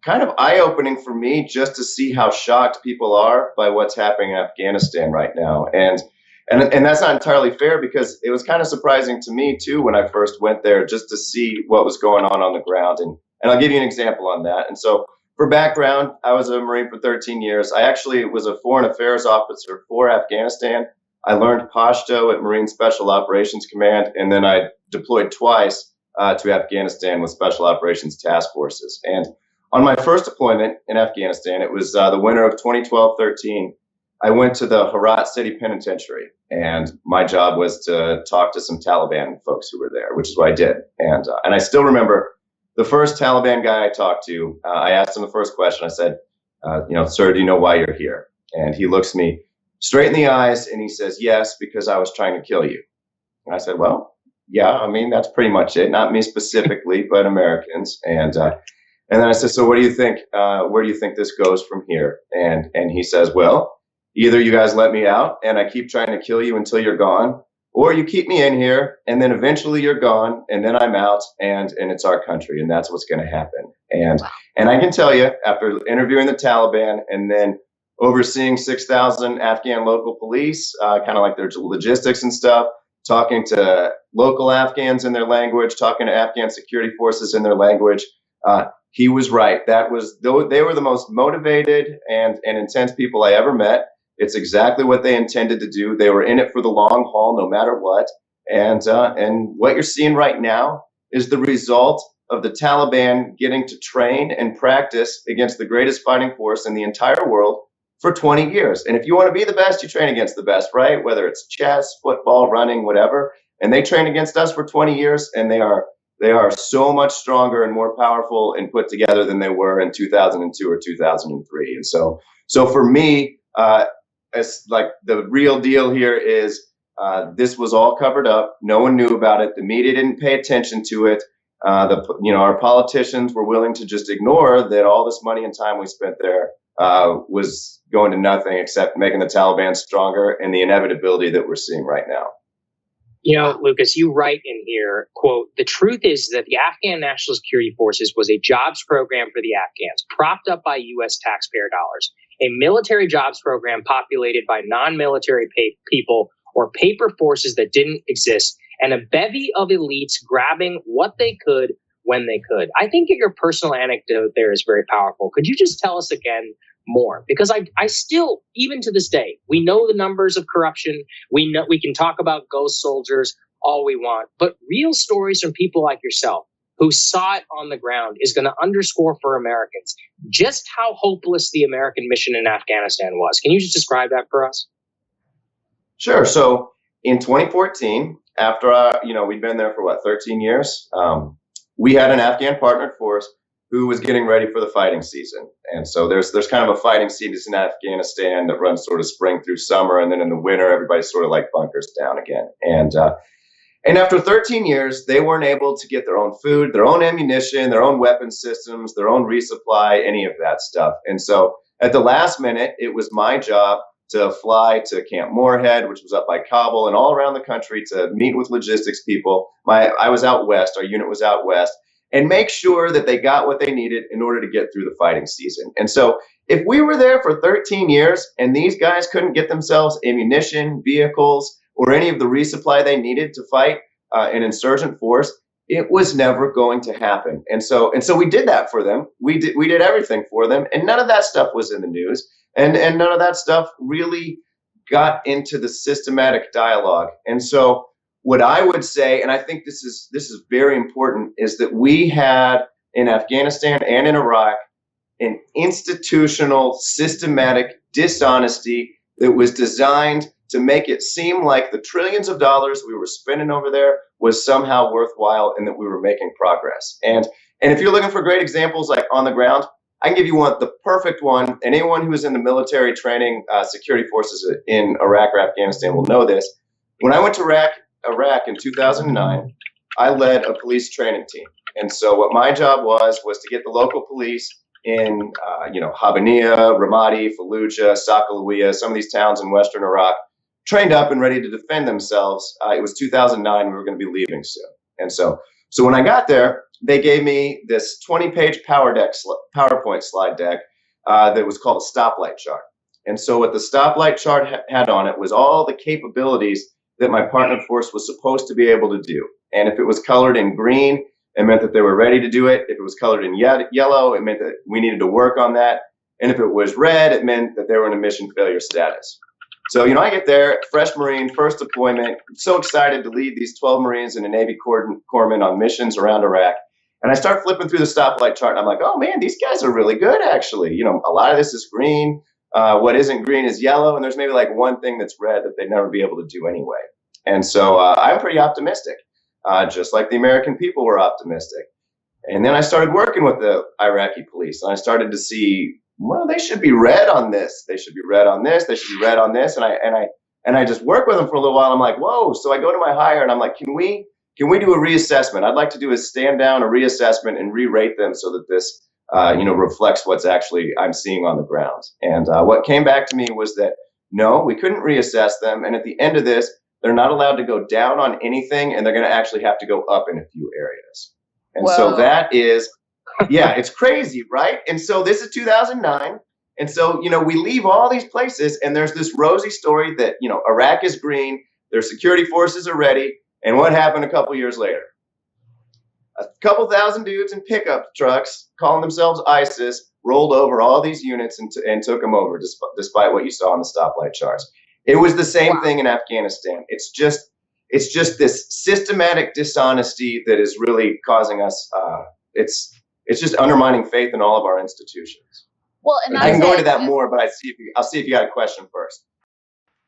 kind of eye-opening for me just to see how shocked people are by what's happening in Afghanistan right now. And that's not entirely fair because it was kind of surprising to me, too, when I first went there just to see what was going on the ground. And I'll give you an example on that. And so for background, I was a Marine for 13 years. I actually was a foreign affairs officer for Afghanistan. I learned Pashto at Marine Special Operations Command, and then I deployed twice to Afghanistan with Special Operations Task Forces. And on my first deployment in Afghanistan, it was the winter of 2012-13. I went to the Herat City Penitentiary, and my job was to talk to some Taliban folks who were there, which is what I did. And I still remember the first Taliban guy I talked to. I asked him the first question. I said, "Sir, do you know why you're here?" And he looks me straight in the eyes, and he says, "Yes, because I was trying to kill you." And I said, "Well, yeah, I mean, that's pretty much it. Not me specifically, but Americans." And then I said, "So what do you think? Where do you think this goes from here?" And he says, "Well, either you guys let me out and I keep trying to kill you until you're gone, or you keep me in here and then eventually you're gone and then I'm out and it's our country and that's what's going to happen." And I can tell you, after interviewing the Taliban and then overseeing 6,000 Afghan local police, kind of like their logistics and stuff, talking to local Afghans in their language, talking to Afghan security forces in their language, he was right. They were the most motivated and intense people I ever met. It's exactly what they intended to do. They were in it for the long haul, no matter what. And what you're seeing right now is the result of the Taliban getting to train and practice against the greatest fighting force in the entire world for 20 years. And if you want to be the best, you train against the best, right? Whether it's chess, football, running, whatever. And they trained against us for 20 years, and they are so much stronger and more powerful and put together than they were in 2002 or 2003. And so for me, it's like the real deal here is this was all covered up. No one knew about it. The media didn't pay attention to it. Our politicians were willing to just ignore that all this money and time we spent there was going to nothing except making the Taliban stronger and the inevitability that we're seeing right now. Lucas, you write in here, quote, "The truth is that the Afghan National Security Forces was a jobs program for the Afghans, propped up by U.S. taxpayer dollars, a military jobs program populated by non-military people or paper forces that didn't exist, and a bevy of elites grabbing what they could when they could." I think your personal anecdote there is very powerful. Could you just tell us again more? Because I still, even to this day, we know the numbers of corruption. We know we can talk about ghost soldiers all we want, but real stories from people like yourself who saw it on the ground is going to underscore for Americans just how hopeless the American mission in Afghanistan was. Can you just describe that for us? Sure. So in 2014, after we'd been there for 13 years, we had an Afghan partnered force who was getting ready for the fighting season. And so there's kind of a fighting season in Afghanistan that runs sort of spring through summer, and then in the winter everybody sort of like bunkers down again. And after 13 years, they weren't able to get their own food, their own ammunition, their own weapon systems, their own resupply, any of that stuff. And so at the last minute, it was my job to fly to Camp Moorhead, which was up by Kabul, and all around the country to meet with logistics people. I was out west, our unit was out west, and make sure that they got what they needed in order to get through the fighting season. And so if we were there for 13 years and these guys couldn't get themselves ammunition, vehicles, or any of the resupply they needed to fight an insurgent force, it was never going to happen. And so we did that for them. We did everything for them, and none of that stuff was in the news, and none of that stuff really got into the systematic dialogue. And so what I would say, and I think this is very important, is that we had in Afghanistan and in Iraq an institutional, systematic dishonesty that was designed to make it seem like the trillions of dollars we were spending over there was somehow worthwhile and that we were making progress. And if you're looking for great examples like on the ground, I can give you one, the perfect one. And anyone who is in the military training security forces in Iraq or Afghanistan will know this. When I went to Iraq in 2009, I led a police training team. And so what my job was to get the local police in, Habaniya, Ramadi, Fallujah, Sakalawiyah, some of these towns in Western Iraq, trained up and ready to defend themselves. It was 2009. We were going to be leaving soon. And so when I got there, they gave me this 20-page PowerPoint slide deck that was called a stoplight chart. And so what the stoplight chart had on it was all the capabilities that my partner force was supposed to be able to do. And if it was colored in green, it meant that they were ready to do it. If it was colored in yellow, it meant that we needed to work on that. And if it was red, it meant that they were in a mission failure status. So, I get there, fresh Marine, first deployment, so excited to lead these 12 Marines and a Navy corpsmen on missions around Iraq. And I start flipping through the stoplight chart, and I'm like, oh, man, these guys are really good, actually. A lot of this is green. What isn't green is yellow, and there's maybe like one thing that's red that they'd never be able to do anyway. And so I'm pretty optimistic, just like the American people were optimistic. And then I started working with the Iraqi police, and I started to see, well, they should be red on this. They should be red on this. They should be red on this. And I just work with them for a little while. I'm like, whoa. So I go to my hire and I'm like, can we do a reassessment? I'd like to do a stand down, a reassessment, and re-rate them so that this, reflects what's actually I'm seeing on the ground. And what came back to me was that no, we couldn't reassess them. And at the end of this, they're not allowed to go down on anything, and they're going to actually have to go up in a few areas. And Whoa. so that is. Yeah, it's crazy, right? And so this is 2009. And so, we leave all these places and there's this rosy story that, Iraq is green, their security forces are ready. And what happened a couple years later? A couple thousand dudes in pickup trucks calling themselves ISIS rolled over all these units and took them over despite what you saw on the stoplight charts. It was the same thing in Afghanistan. It's just this systematic dishonesty that is really causing us, it's just undermining faith in all of our institutions. Well, and I can go into that more, but I'll see if you got a question first.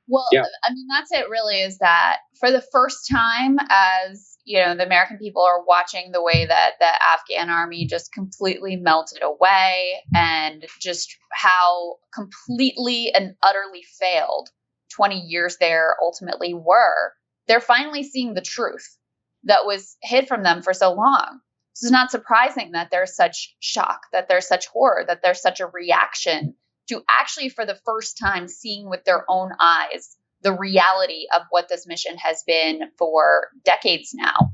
Well, yeah. I mean, that's it really, is that for the first time, as the American people are watching the way that the Afghan army just completely melted away and just how completely and utterly failed 20 years there ultimately were, they're finally seeing the truth that was hid from them for so long. So it's not surprising that there's such shock, that there's such horror, that there's such a reaction to actually, for the first time, seeing with their own eyes the reality of what this mission has been for decades now.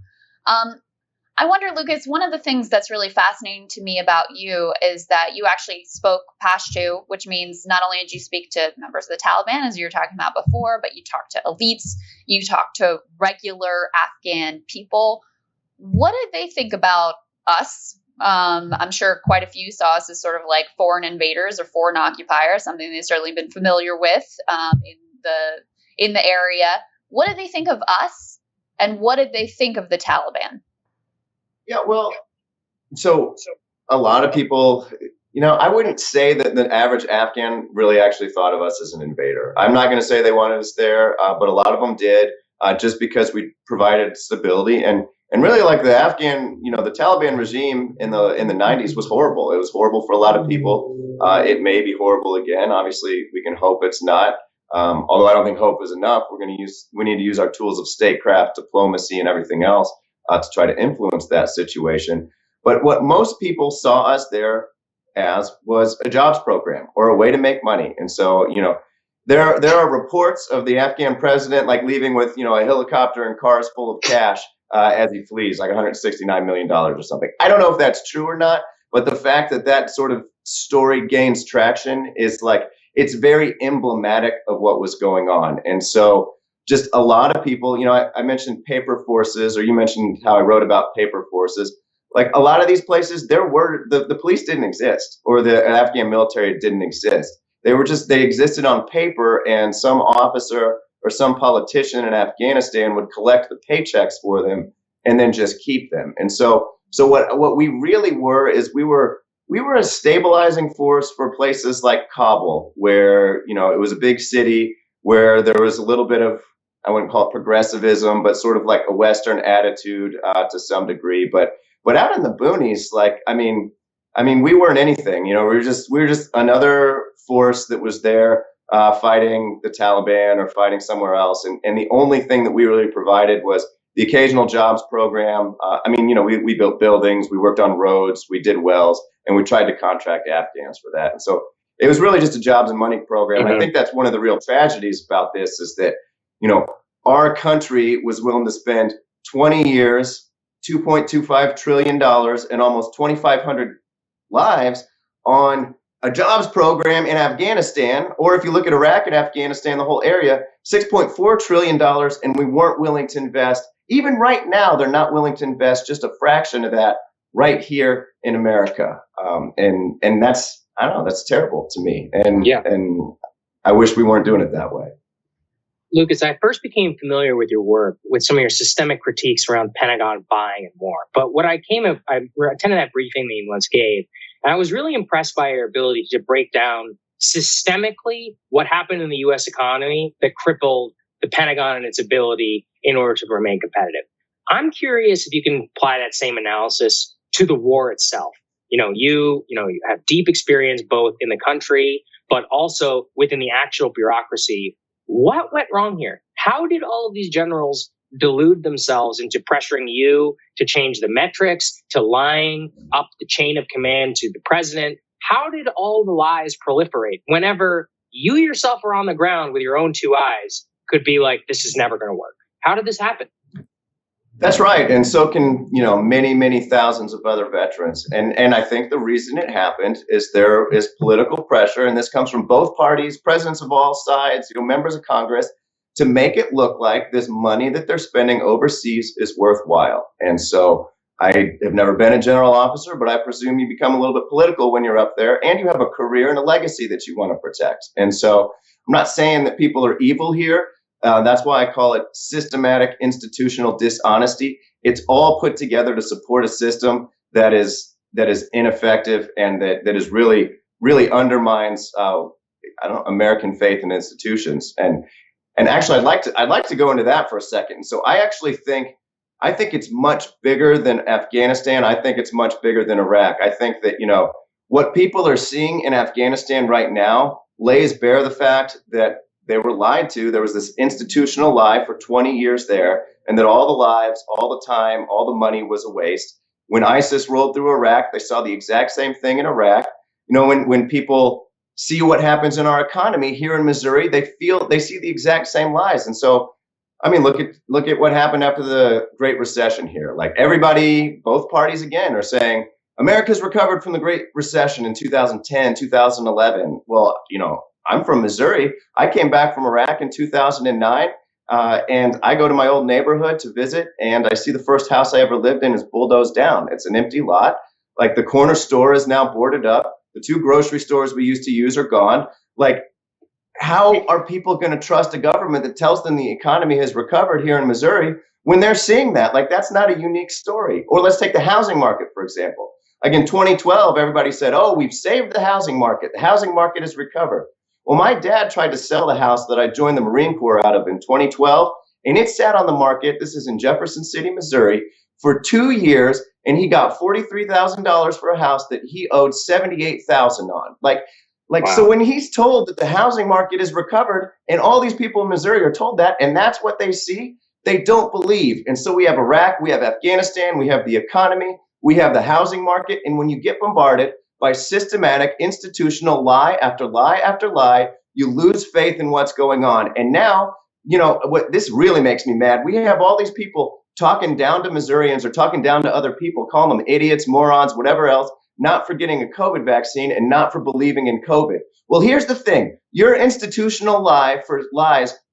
I wonder, Lucas, one of the things that's really fascinating to me about you is that you actually spoke Pashto, which means not only did you speak to members of the Taliban, as you were talking about before, but you talked to elites, you talked to regular Afghan people. What did they think about us? I'm sure quite a few saw us as sort of like foreign invaders or foreign occupiers, something they've certainly been familiar with in the area. What did they think of us, and what did they think of the Taliban? Yeah, well, so a lot of people, I wouldn't say that the average Afghan really actually thought of us as an invader. I'm not going to say they wanted us there, but a lot of them did, just because we provided stability and really, like the Afghan, the Taliban regime in the 90s was horrible. It was horrible for a lot of people. It may be horrible again. Obviously, we can hope it's not. Although I don't think hope is enough. We need to use our tools of statecraft, diplomacy, and everything else to try to influence that situation. But what most people saw us there as was a jobs program or a way to make money. And so, there are reports of the Afghan president like leaving with, a helicopter and cars full of cash as he flees, like $169 million or something. I don't know if that's true or not, but the fact that sort of story gains traction is like, it's very emblematic of what was going on. And so just a lot of people, I mentioned paper forces, or you mentioned how I wrote about paper forces. Like a lot of these places, the police didn't exist, or the Afghan military didn't exist. They existed on paper, and some officer or some politician in Afghanistan would collect the paychecks for them and then just keep them. And so what we really were is we were a stabilizing force for places like Kabul, where, you know, it was a big city where there was a little bit of, I wouldn't call it progressivism, but sort of like a Western attitude to some degree. But out in the boonies, like, I mean, we weren't anything. You know, we were just another force that was there fighting the Taliban or fighting somewhere else. And the only thing that we really provided was the occasional jobs program. I mean, you know, we built buildings, we worked on roads, we did wells, and we tried to contract Afghans for that. And so it was really just a jobs and money program. Mm-hmm. And I think that's one of the real tragedies about this is that, you know, our country was willing to spend 20 years, $2.25 trillion, and almost 2,500 lives on a jobs program in Afghanistan. Or if you look at Iraq and Afghanistan, the whole area, $6.4 trillion, and we weren't willing to invest. Even right now, they're not willing to invest just a fraction of that right here in America. And that's, I don't know, that's terrible to me. And I wish we weren't doing it that way. Lucas, I first became familiar with your work with some of your systemic critiques around Pentagon buying and more. But what I attended that briefing that you once gave, and I was really impressed by your ability to break down systemically what happened in the U.S. economy that crippled the Pentagon and its ability in order to remain competitive. I'm curious if you can apply that same analysis to the war itself. You have deep experience both in the country, but also within the actual bureaucracy. What went wrong here? How did all of these generals delude themselves into pressuring you to change the metrics, to lying up the chain of command to the president? How did all the lies proliferate whenever you yourself were on the ground with your own two eyes could be like, this is never going to work? How did this happen? That's right. And so can, many, many thousands of other veterans. And I think the reason it happened is there is political pressure, and this comes from both parties, presidents of all sides, members of Congress, to make it look like this money that they're spending overseas is worthwhile. And so I have never been a general officer, but I presume you become a little bit political when you're up there, and you have a career and a legacy that you want to protect. And so I'm not saying that people are evil here. That's why I call it systematic institutional dishonesty. It's all put together to support a system that is ineffective and that is really, really undermines American faith in institutions. And actually, I'd like to go into that for a second. So I actually think it's much bigger than Afghanistan. I think it's much bigger than Iraq. I think that what people are seeing in Afghanistan right now lays bare the fact that they were lied to. There was this institutional lie for 20 years there, and that all the lives, all the time, all the money was a waste. When ISIS rolled through Iraq, they saw the exact same thing in Iraq. When people see what happens in our economy here in Missouri, they see the exact same lies. And so, I mean, look at what happened after the Great Recession here. Like everybody, both parties again are saying America's recovered from the Great Recession in 2010, 2011. Well, I'm from Missouri. I came back from Iraq in 2009, and I go to my old neighborhood to visit, and I see the first house I ever lived in is bulldozed down. It's an empty lot. Like the corner store is now boarded up. The two grocery stores we used to use are gone. Like, how are people going to trust a government that tells them the economy has recovered here in Missouri when they're seeing that? Like, that's not a unique story. Or let's take the housing market, for example. Like in 2012, everybody said, oh, we've saved the housing market. The housing market has recovered. Well, my dad tried to sell the house that I joined the Marine Corps out of in 2012, and it sat on the market. This is in Jefferson City, Missouri, for 2 years, and he got $43,000 for a house that he owed $78,000 on. Wow. So when he's told that the housing market is recovered, and all these people in Missouri are told that, and that's what they see, they don't believe. And so we have Iraq, we have Afghanistan, we have the economy, we have the housing market, and when you get bombarded by systematic institutional lie after lie after lie, you lose faith in what's going on. And now, what this really makes me mad. We have all these people talking down to Missourians or talking down to other people, calling them idiots, morons, whatever else, not for getting a COVID vaccine and not for believing in COVID. Well, here's the thing. Your institutional lies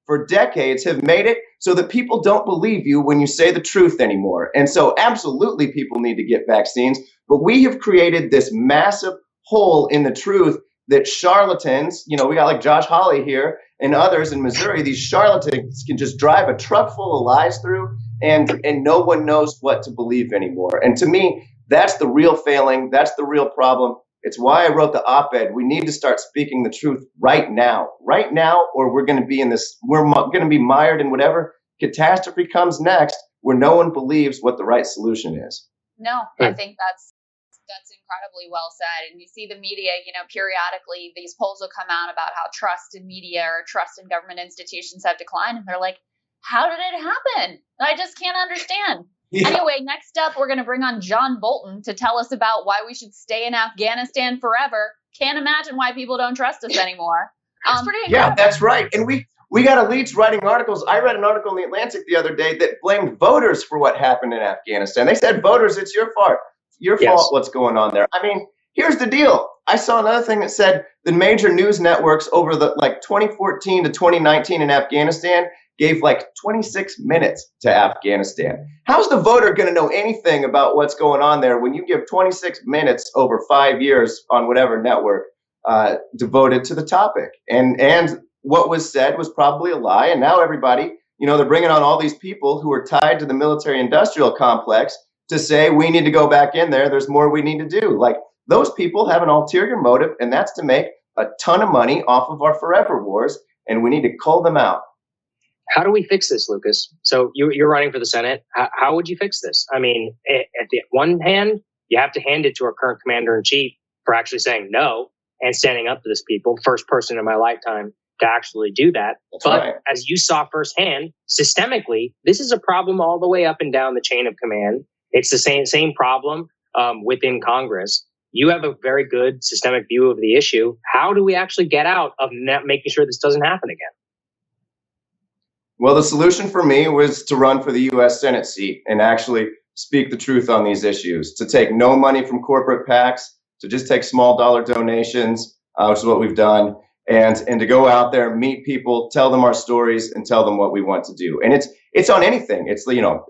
for decades have made it so that people don't believe you when you say the truth anymore. And so absolutely people need to get vaccines. But we have created this massive hole in the truth that charlatans, we got like Josh Hawley here and others in Missouri, these charlatans can just drive a truck full of lies through, and no one knows what to believe anymore. And to me, that's the real failing. That's the real problem. It's why I wrote the op-ed. We need to start speaking the truth right now, or we're going to be going to be mired in whatever catastrophe comes next, where no one believes what the right solution is. No, I think that's incredibly well said. And you see the media, periodically these polls will come out about how trust in media or trust in government institutions have declined. And they're like, how did it happen? I just can't understand. Yeah. Anyway, next up, we're going to bring on John Bolton to tell us about why we should stay in Afghanistan forever. Can't imagine why people don't trust us anymore. It's pretty incredible. Yeah, that's right. And we got elites writing articles. I read an article in the Atlantic the other day that blamed voters for what happened in Afghanistan. They said, voters, it's your fault. Your fault, what's going on there. I mean, here's the deal. I saw another thing that said the major news networks over the 2014 to 2019 in Afghanistan gave 26 minutes to Afghanistan. How's the voter going to know anything about what's going on there when you give 26 minutes over 5 years on whatever network devoted to the topic? And what was said was probably a lie. And now everybody, they're bringing on all these people who are tied to the military-industrial complex to say we need to go back in there. There's more we need to do. Those people have an ulterior motive, and that's to make a ton of money off of our forever wars, and we need to cull them out. How do we fix this, Lucas? So you're running for the Senate. How would you fix this? I mean, at the one hand, you have to hand it to our current commander-in-chief for actually saying no and standing up to this people. First person in my lifetime to actually do that. That's but right. As you saw firsthand, systemically, this is a problem all the way up and down the chain of command. It's the same problem within Congress. You have a very good systemic view of the issue. How do we actually get out of making sure this doesn't happen again? Well, the solution for me was to run for the U.S. Senate seat and actually speak the truth on these issues, to take no money from corporate PACs, to just take small dollar donations, which is what we've done, and to go out there, meet people, tell them our stories, and tell them what we want to do. And it's on anything. It's,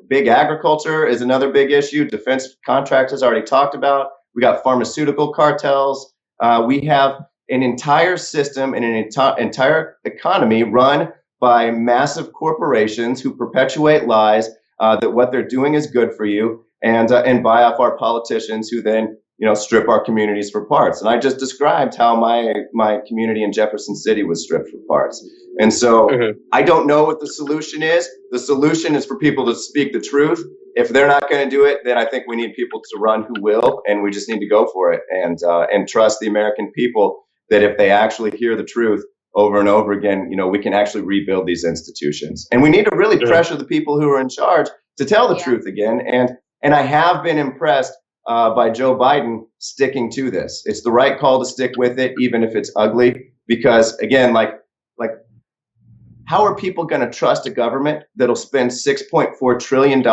big agriculture is another big issue. Defense contractors already talked about. We got pharmaceutical cartels. We have an entire system and an entire economy run by massive corporations who perpetuate lies that what they're doing is good for you, and buy off our politicians who then strip our communities for parts. And I just described how my community in Jefferson City was stripped for parts. And so I don't know what the solution is. The solution is for people to speak the truth. If they're not going to do it, then I think we need people to run who will, and we just need to go for it and trust the American people that if they actually hear the truth over and over again, we can actually rebuild these institutions. And we need to really pressure the people who are in charge to tell the truth again. And I have been impressed by Joe Biden sticking to this. It's the right call to stick with it, even if it's ugly, because again, how are people going to trust a government that'll spend $6.4 trillion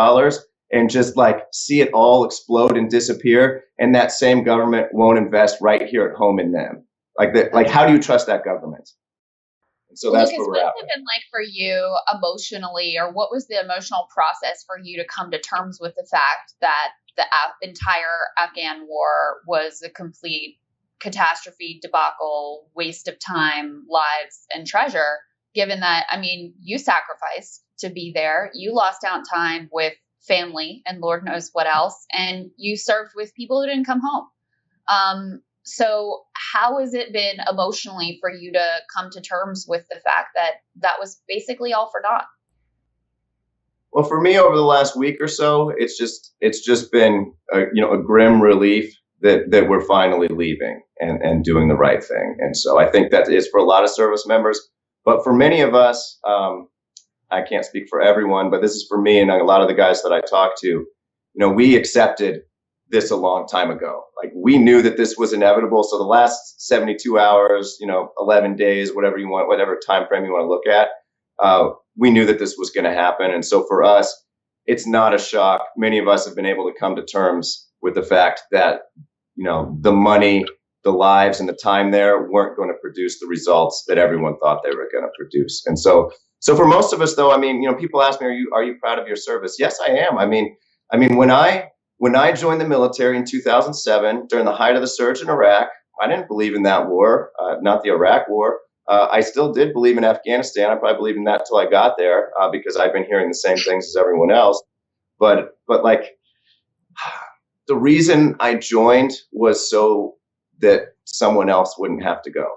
and just see it all explode and disappear, and that same government won't invest right here at home in them? How do you trust that government? And so that's where we're at. What has it been like for you emotionally, or what was the emotional process for you to come to terms with the fact that the entire Afghan war was a complete catastrophe, debacle, waste of time, lives, and treasure, given that, you sacrificed to be there, you lost out time with family and Lord knows what else, and you served with people who didn't come home. So how has it been emotionally for you to come to terms with the fact that that was basically all for naught? Well, for me, over the last week or so, it's just been a grim relief that we're finally leaving and doing the right thing. And so I think that is for a lot of service members, but for many of us, I can't speak for everyone, but this is for me and a lot of the guys that I talk to. We accepted this a long time ago. We knew that this was inevitable. So the last 72 hours, 11 days, whatever time frame you want to look at, we knew that this was going to happen. And so for us, it's not a shock. Many of us have been able to come to terms with the fact that, the money, the lives, and the time there weren't going to produce the results that everyone thought they were going to produce. And so for most of us, though, people ask me, are you proud of your service? Yes, I am. When I joined the military in 2007, during the height of the surge in Iraq, didn't believe in that war, not the Iraq war. I still did believe in Afghanistan. I probably believed in that till I got there, because I've been hearing the same things as everyone else. But like, the reason I joined was so that someone else wouldn't have to go,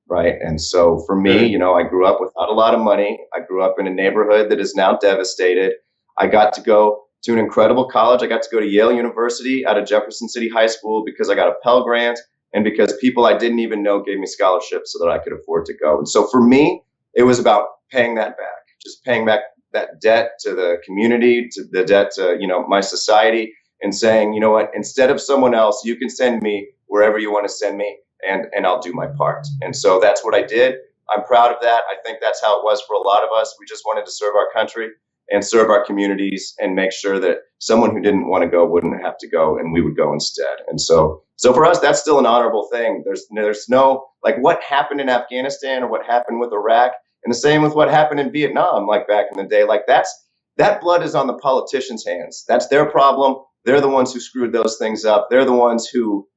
right? And so for me, you know, I grew up without a lot of money. I grew up in a neighborhood that is now devastated. I got to go to an incredible college. I got to go to Yale University out of Jefferson City High School because I got a Pell Grant and because people I didn't even know gave me scholarships so that I could afford to go. And so for me, it was about paying that back, just paying back that debt to the community, to the debt to, you know, my society, and saying, you know what, instead of someone else, you can send me wherever you want to send me, and I'll do my part. And so that's what I did. I'm proud of that. I think that's how it was for a lot of us. We just wanted to serve our country and serve our communities and make sure that someone who didn't want to go wouldn't have to go, and we would go instead. And so for us, that's still an honorable thing. There's no, like, what happened in Afghanistan or what happened with Iraq, and the same with what happened in Vietnam, like back in the day. Like, that blood is on the politicians' hands. That's their problem. They're the ones who screwed those things up. They're the ones who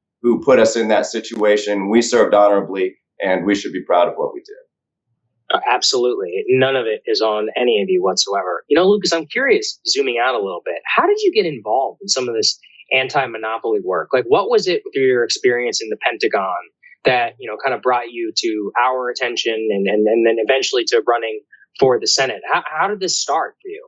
put us in that situation. We served honorably, and we should be proud of what we did. Absolutely. None of it is on any of you whatsoever. You know, Lucas, I'm curious, zooming out a little bit, how did you get involved in some of this anti-monopoly work? Like, what was it through your experience in the Pentagon that, you know, kind of brought you to our attention and then eventually to running for the Senate? How did this start for you?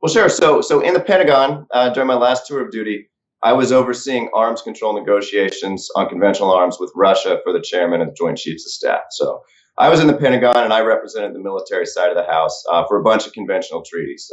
Well, sure. So in the Pentagon, during my last tour of duty, I was overseeing arms control negotiations on conventional arms with Russia for the chairman and the Joint Chiefs of Staff. So I was in the Pentagon, and I represented the military side of the House for a bunch of conventional treaties.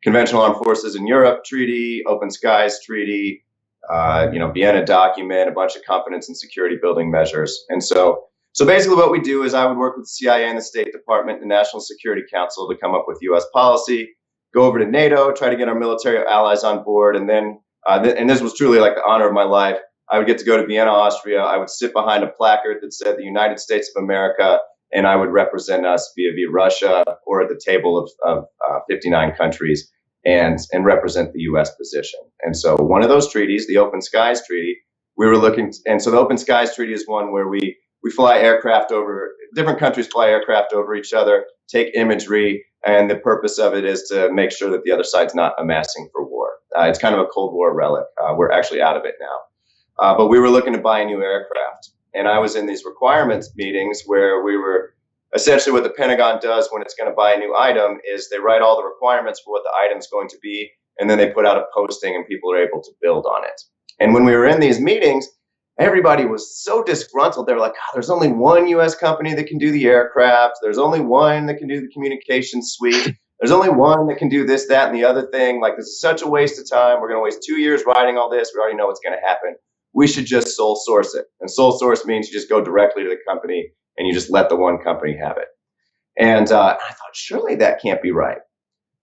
Conventional Armed Forces in Europe Treaty, Open Skies Treaty, Vienna Document, a bunch of confidence and security building measures. And so basically what we do is I would work with the CIA and the State Department and the National Security Council to come up with U.S. policy, go over to NATO, try to get our military allies on board, and then, and this was truly like the honor of my life, I would get to go to Vienna, Austria. I would sit behind a placard that said the United States of America, and I would represent us vis-a-vis Russia or at the table of 59 countries and represent the U.S. position. And so one of those treaties, the Open Skies Treaty, we were looking, and so the Open Skies Treaty is one where we fly aircraft over, different countries fly aircraft over each other, take imagery, and the purpose of it is to make sure that the other side's not amassing for war. It's kind of a Cold War relic. We're actually out of it now. But we were looking to buy a new aircraft. And I was in these requirements meetings where we were essentially, what the Pentagon does when it's going to buy a new item is they write all the requirements for what the item's going to be, and then they put out a posting and people are able to build on it. And when we were in these meetings, everybody was so disgruntled. They were like, oh, there's only one U.S. company that can do the aircraft. There's only one that can do the communications suite. There's only one that can do this, that, and the other thing. Like, this is such a waste of time. We're going to waste 2 years writing all this. We already know what's going to happen. We should just sole source it. And sole source means you just go directly to the company and you just let the one company have it. And I thought, surely that can't be right.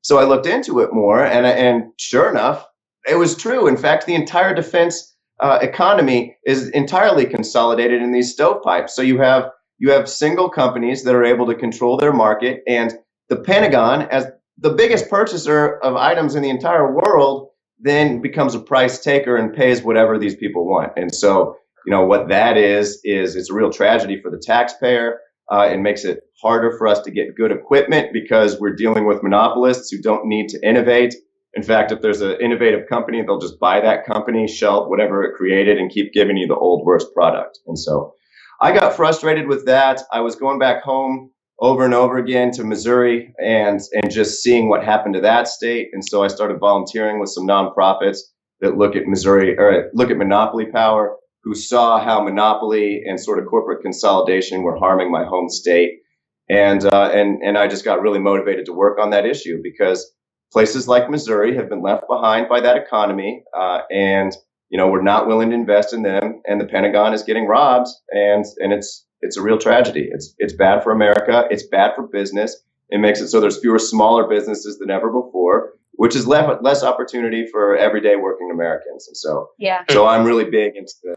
So I looked into it more, and sure enough, it was true. In fact, the entire defense economy is entirely consolidated in these stovepipes. So you have single companies that are able to control their market, and the Pentagon, as the biggest purchaser of items in the entire world, then becomes a price taker and pays whatever these people want. And so, you know, what that is it's a real tragedy for the taxpayer. It makes it harder for us to get good equipment because we're dealing with monopolists who don't need to innovate. In fact, if there's an innovative company, they'll just buy that company, shelf whatever it created, and keep giving you the old worst product. And so I got frustrated with that. I was going back home over and over again to Missouri and just seeing what happened to that state. And so I started volunteering with some nonprofits that look at Missouri, or look at monopoly power, who saw how monopoly and sort of corporate consolidation were harming my home state. And I just got really motivated to work on that issue because places like Missouri have been left behind by that economy, and you know, we're not willing to invest in them, and the Pentagon is getting robbed, and it's a real tragedy. It's bad for America. It's bad for business. It makes it so there's fewer smaller businesses than ever before, which is less opportunity for everyday working Americans. And so, so I'm really big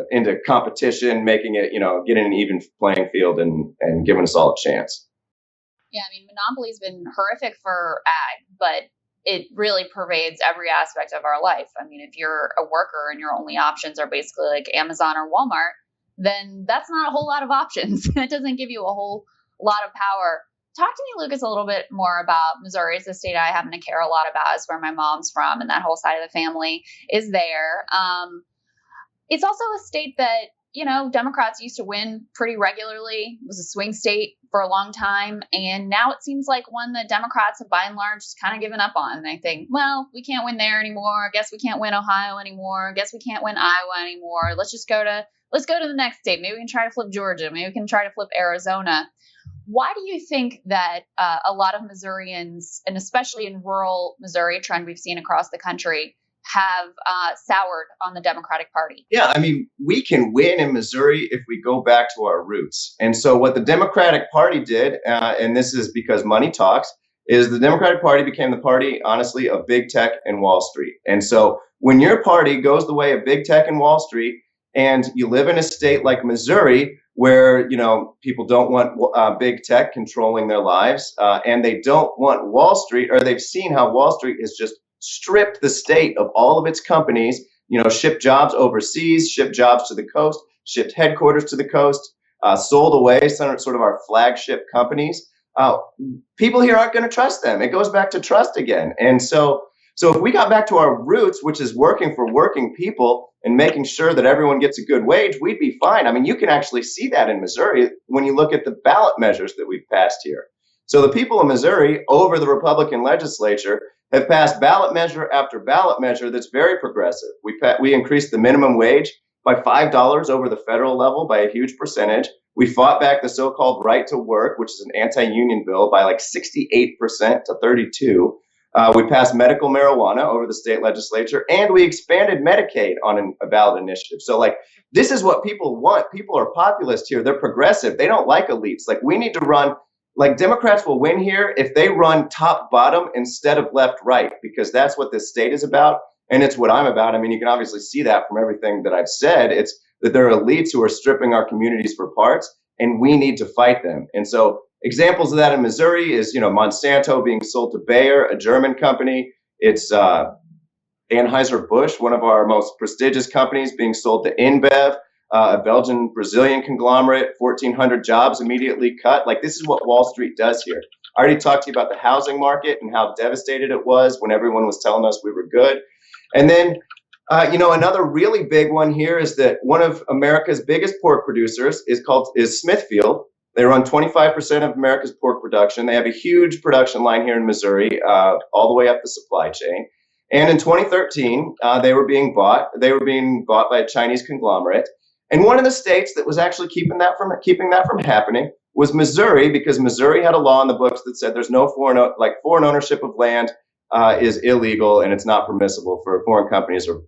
into competition, making it, you know, getting an even playing field and giving us all a chance. Yeah, I mean, monopoly's been horrific for ag, but it really pervades every aspect of our life. I mean, if you're a worker and your only options are basically like Amazon or Walmart, then that's not a whole lot of options. That doesn't give you a whole lot of power. Talk to me, Lucas, a little bit more about Missouri. It's a state I happen to care a lot about. It's where my mom's from, and that whole side of the family is there. It's also a state that, Democrats used to win pretty regularly. It was a swing state for a long time. And now it seems like one that Democrats have by and large just kind of given up on. They think, well, we can't win there anymore. I guess we can't win Ohio anymore. I guess we can't win Iowa anymore. Let's go to the next state. Maybe we can try to flip Georgia. Maybe we can try to flip Arizona. Why do you think that a lot of Missourians, and especially in rural Missouri, a trend we've seen across the country, have soured on the Democratic Party? Yeah, I mean, we can win in Missouri if we go back to our roots. And so what the Democratic Party did, and this is because money talks, is the Democratic Party became the party, honestly, of big tech and Wall Street. And so when your party goes the way of big tech and Wall Street, and you live in a state like Missouri, where people don't want big tech controlling their lives, and they don't want Wall Street, or they've seen how Wall Street has just stripped the state of all of its companies, shipped jobs overseas, shipped jobs to the coast, shipped headquarters to the coast, sold away some sort of our flagship companies. People here aren't going to trust them. It goes back to trust again. And so if we got back to our roots, which is working for working people and making sure that everyone gets a good wage, we'd be fine. I mean, you can actually see that in Missouri when you look at the ballot measures that we've passed here. So the people of Missouri over the Republican legislature have passed ballot measure after ballot measure that's very progressive. We increased the minimum wage by $5 over the federal level by a huge percentage. We fought back the so-called right to work, which is an anti-union bill, by like 68% to 32%. We passed medical marijuana over the state legislature, and we expanded Medicaid on a ballot initiative. So this is what people want. People are populist here. They're progressive. They don't like elites. We need to run. Democrats will win here if they run top bottom instead of left right, because that's what this state is about. And it's what I'm about. I mean, you can obviously see that from everything that I've said. It's that there are elites who are stripping our communities for parts, and we need to fight them. And so examples of that in Missouri is, Monsanto being sold to Bayer, a German company. It's Anheuser-Busch, one of our most prestigious companies, being sold to InBev. A Belgian-Brazilian conglomerate, 1,400 jobs immediately cut. This is what Wall Street does here. I already talked to you about the housing market and how devastated it was when everyone was telling us we were good. And then, another really big one here is that one of America's biggest pork producers is Smithfield. They run 25% of America's pork production. They have a huge production line here in Missouri, all the way up the supply chain. And in 2013, they were being bought by a Chinese conglomerate. And one of the states that was actually keeping that from happening was Missouri, because Missouri had a law in the books that said there's no foreign ownership of land is illegal, and it's not permissible for foreign companies or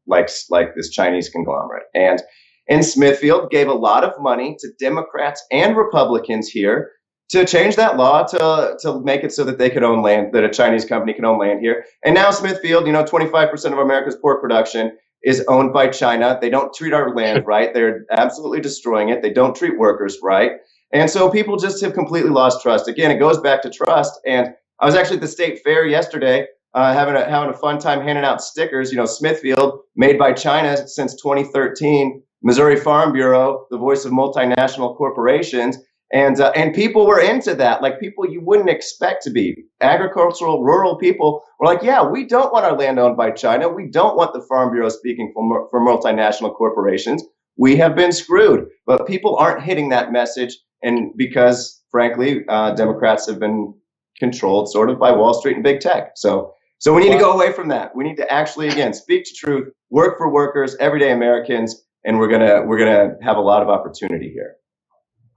like this Chinese conglomerate. And Smithfield gave a lot of money to Democrats and Republicans here to change that law to make it so that they could own land, that a Chinese company can own land here. And now Smithfield, 25% of America's pork production is owned by China. They don't treat our land right. They're absolutely destroying it. They don't treat workers right. And so people just have completely lost trust. Again, it goes back to trust. And I was actually at the state fair yesterday, having a fun time handing out stickers. Smithfield, made by China since 2013, Missouri Farm Bureau, the voice of multinational corporations. And people were into that, people you wouldn't expect to be. Agricultural, rural people were like, yeah, we don't want our land owned by China. We don't want the Farm Bureau speaking for multinational corporations. We have been screwed. But people aren't hitting that message. And because, frankly, Democrats have been controlled sort of by Wall Street and big tech. So we need to go away from that. We need to actually, again, speak to truth, work for workers, everyday Americans, and we're gonna have a lot of opportunity here.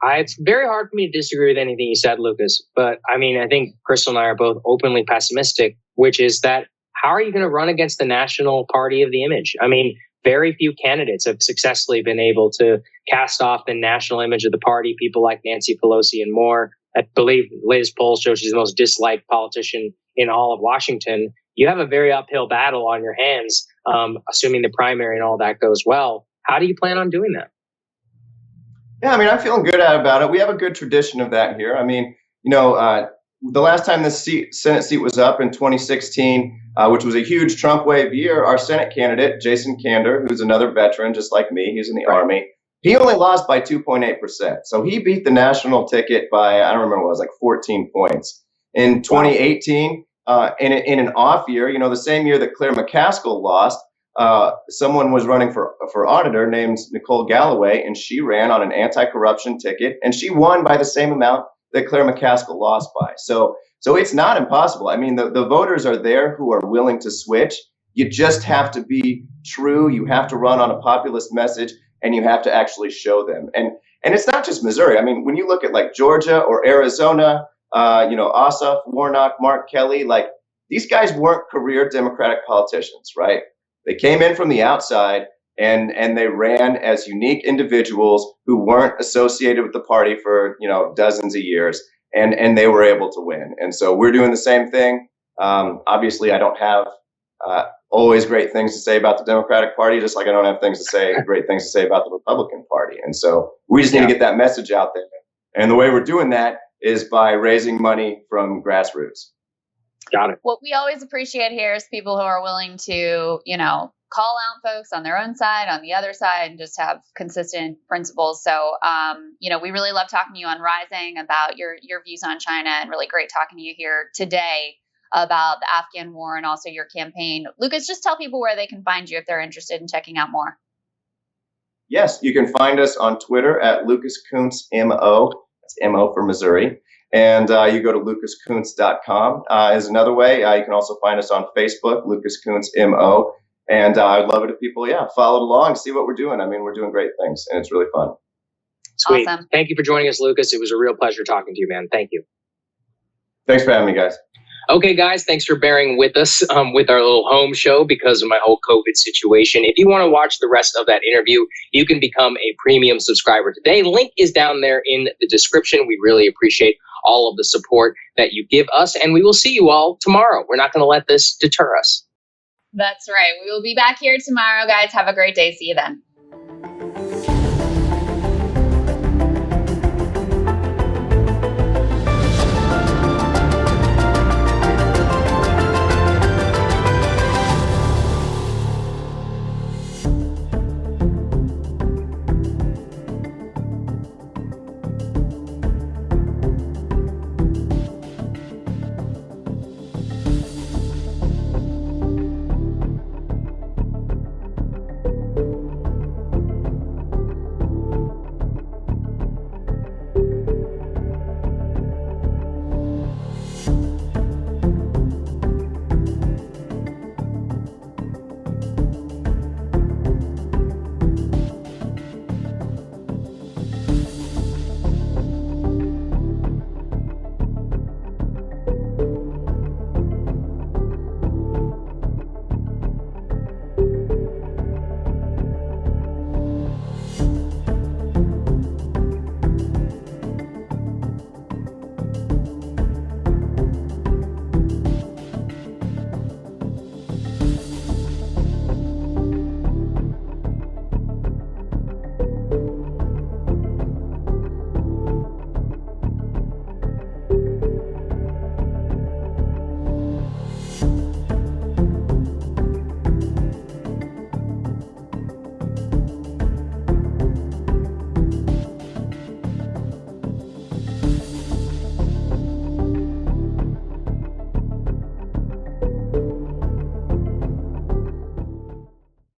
It's very hard for me to disagree with anything you said, Lucas. But I mean, I think Krystal and I are both openly pessimistic, which is that how are you going to run against the national party of the image? I mean, very few candidates have successfully been able to cast off the national image of the party. People like Nancy Pelosi and more. I believe the latest polls show she's the most disliked politician in all of Washington. You have a very uphill battle on your hands, assuming the primary and all that goes well. How do you plan on doing that? Yeah, I mean, I'm feeling good about it. We have a good tradition of that here. I mean, the last time the Senate seat was up in 2016, which was a huge Trump wave year, our Senate candidate, Jason Kander, who's another veteran just like me, he's in the Army, He only lost by 2.8%. So he beat the national ticket by, I don't remember what it was, like 14 points. In 2018, in an off year, you know, the same year that Claire McCaskill lost, someone was running for auditor named Nicole Galloway, and she ran on an anti-corruption ticket, and she won by the same amount that Claire McCaskill lost by. So it's not impossible. I mean, the voters are there who are willing to switch. You just have to be true. You have to run on a populist message, and you have to actually show them. And it's not just Missouri. I mean, when you look at like Georgia or Arizona, you know, Ossoff, Warnock, Mark Kelly, like these guys weren't career Democratic politicians, right? They came in from the outside and they ran as unique individuals who weren't associated with the party for, you know, dozens of years, and they were able to win. And so we're doing the same thing. Obviously, I don't have always great things to say about the Democratic Party, just like I don't have great things to say about the Republican Party. And so we just need to get that message out there. And the way we're doing that is by raising money from grassroots. Got it. What we always appreciate here is people who are willing to, you know, call out folks on their own side, on the other side, and just have consistent principles. So, you know, we really love talking to you on Rising about your views on China, and really great talking to you here today about the Afghan war and also your campaign. Lucas, just tell people where they can find you if they're interested in checking out more. Yes, you can find us on Twitter at Lucas Kunce, MO. That's MO for Missouri. And you go to lucaskunce.com is another way. You can also find us on Facebook, Lucas Kunce, MO. And I'd love it if people, follow along, see what we're doing. I mean, we're doing great things, and it's really fun. Sweet. Awesome. Thank you for joining us, Lucas. It was a real pleasure talking to you, man. Thank you. Thanks for having me, guys. Okay, guys, thanks for bearing with us with our little home show because of my whole COVID situation. If you want to watch the rest of that interview, you can become a premium subscriber today. Link is down there in the description. We really appreciate all of the support that you give us, and we will see you all tomorrow. We're not going to let this deter us. That's right. We will be back here tomorrow, guys. Have a great day. See you then.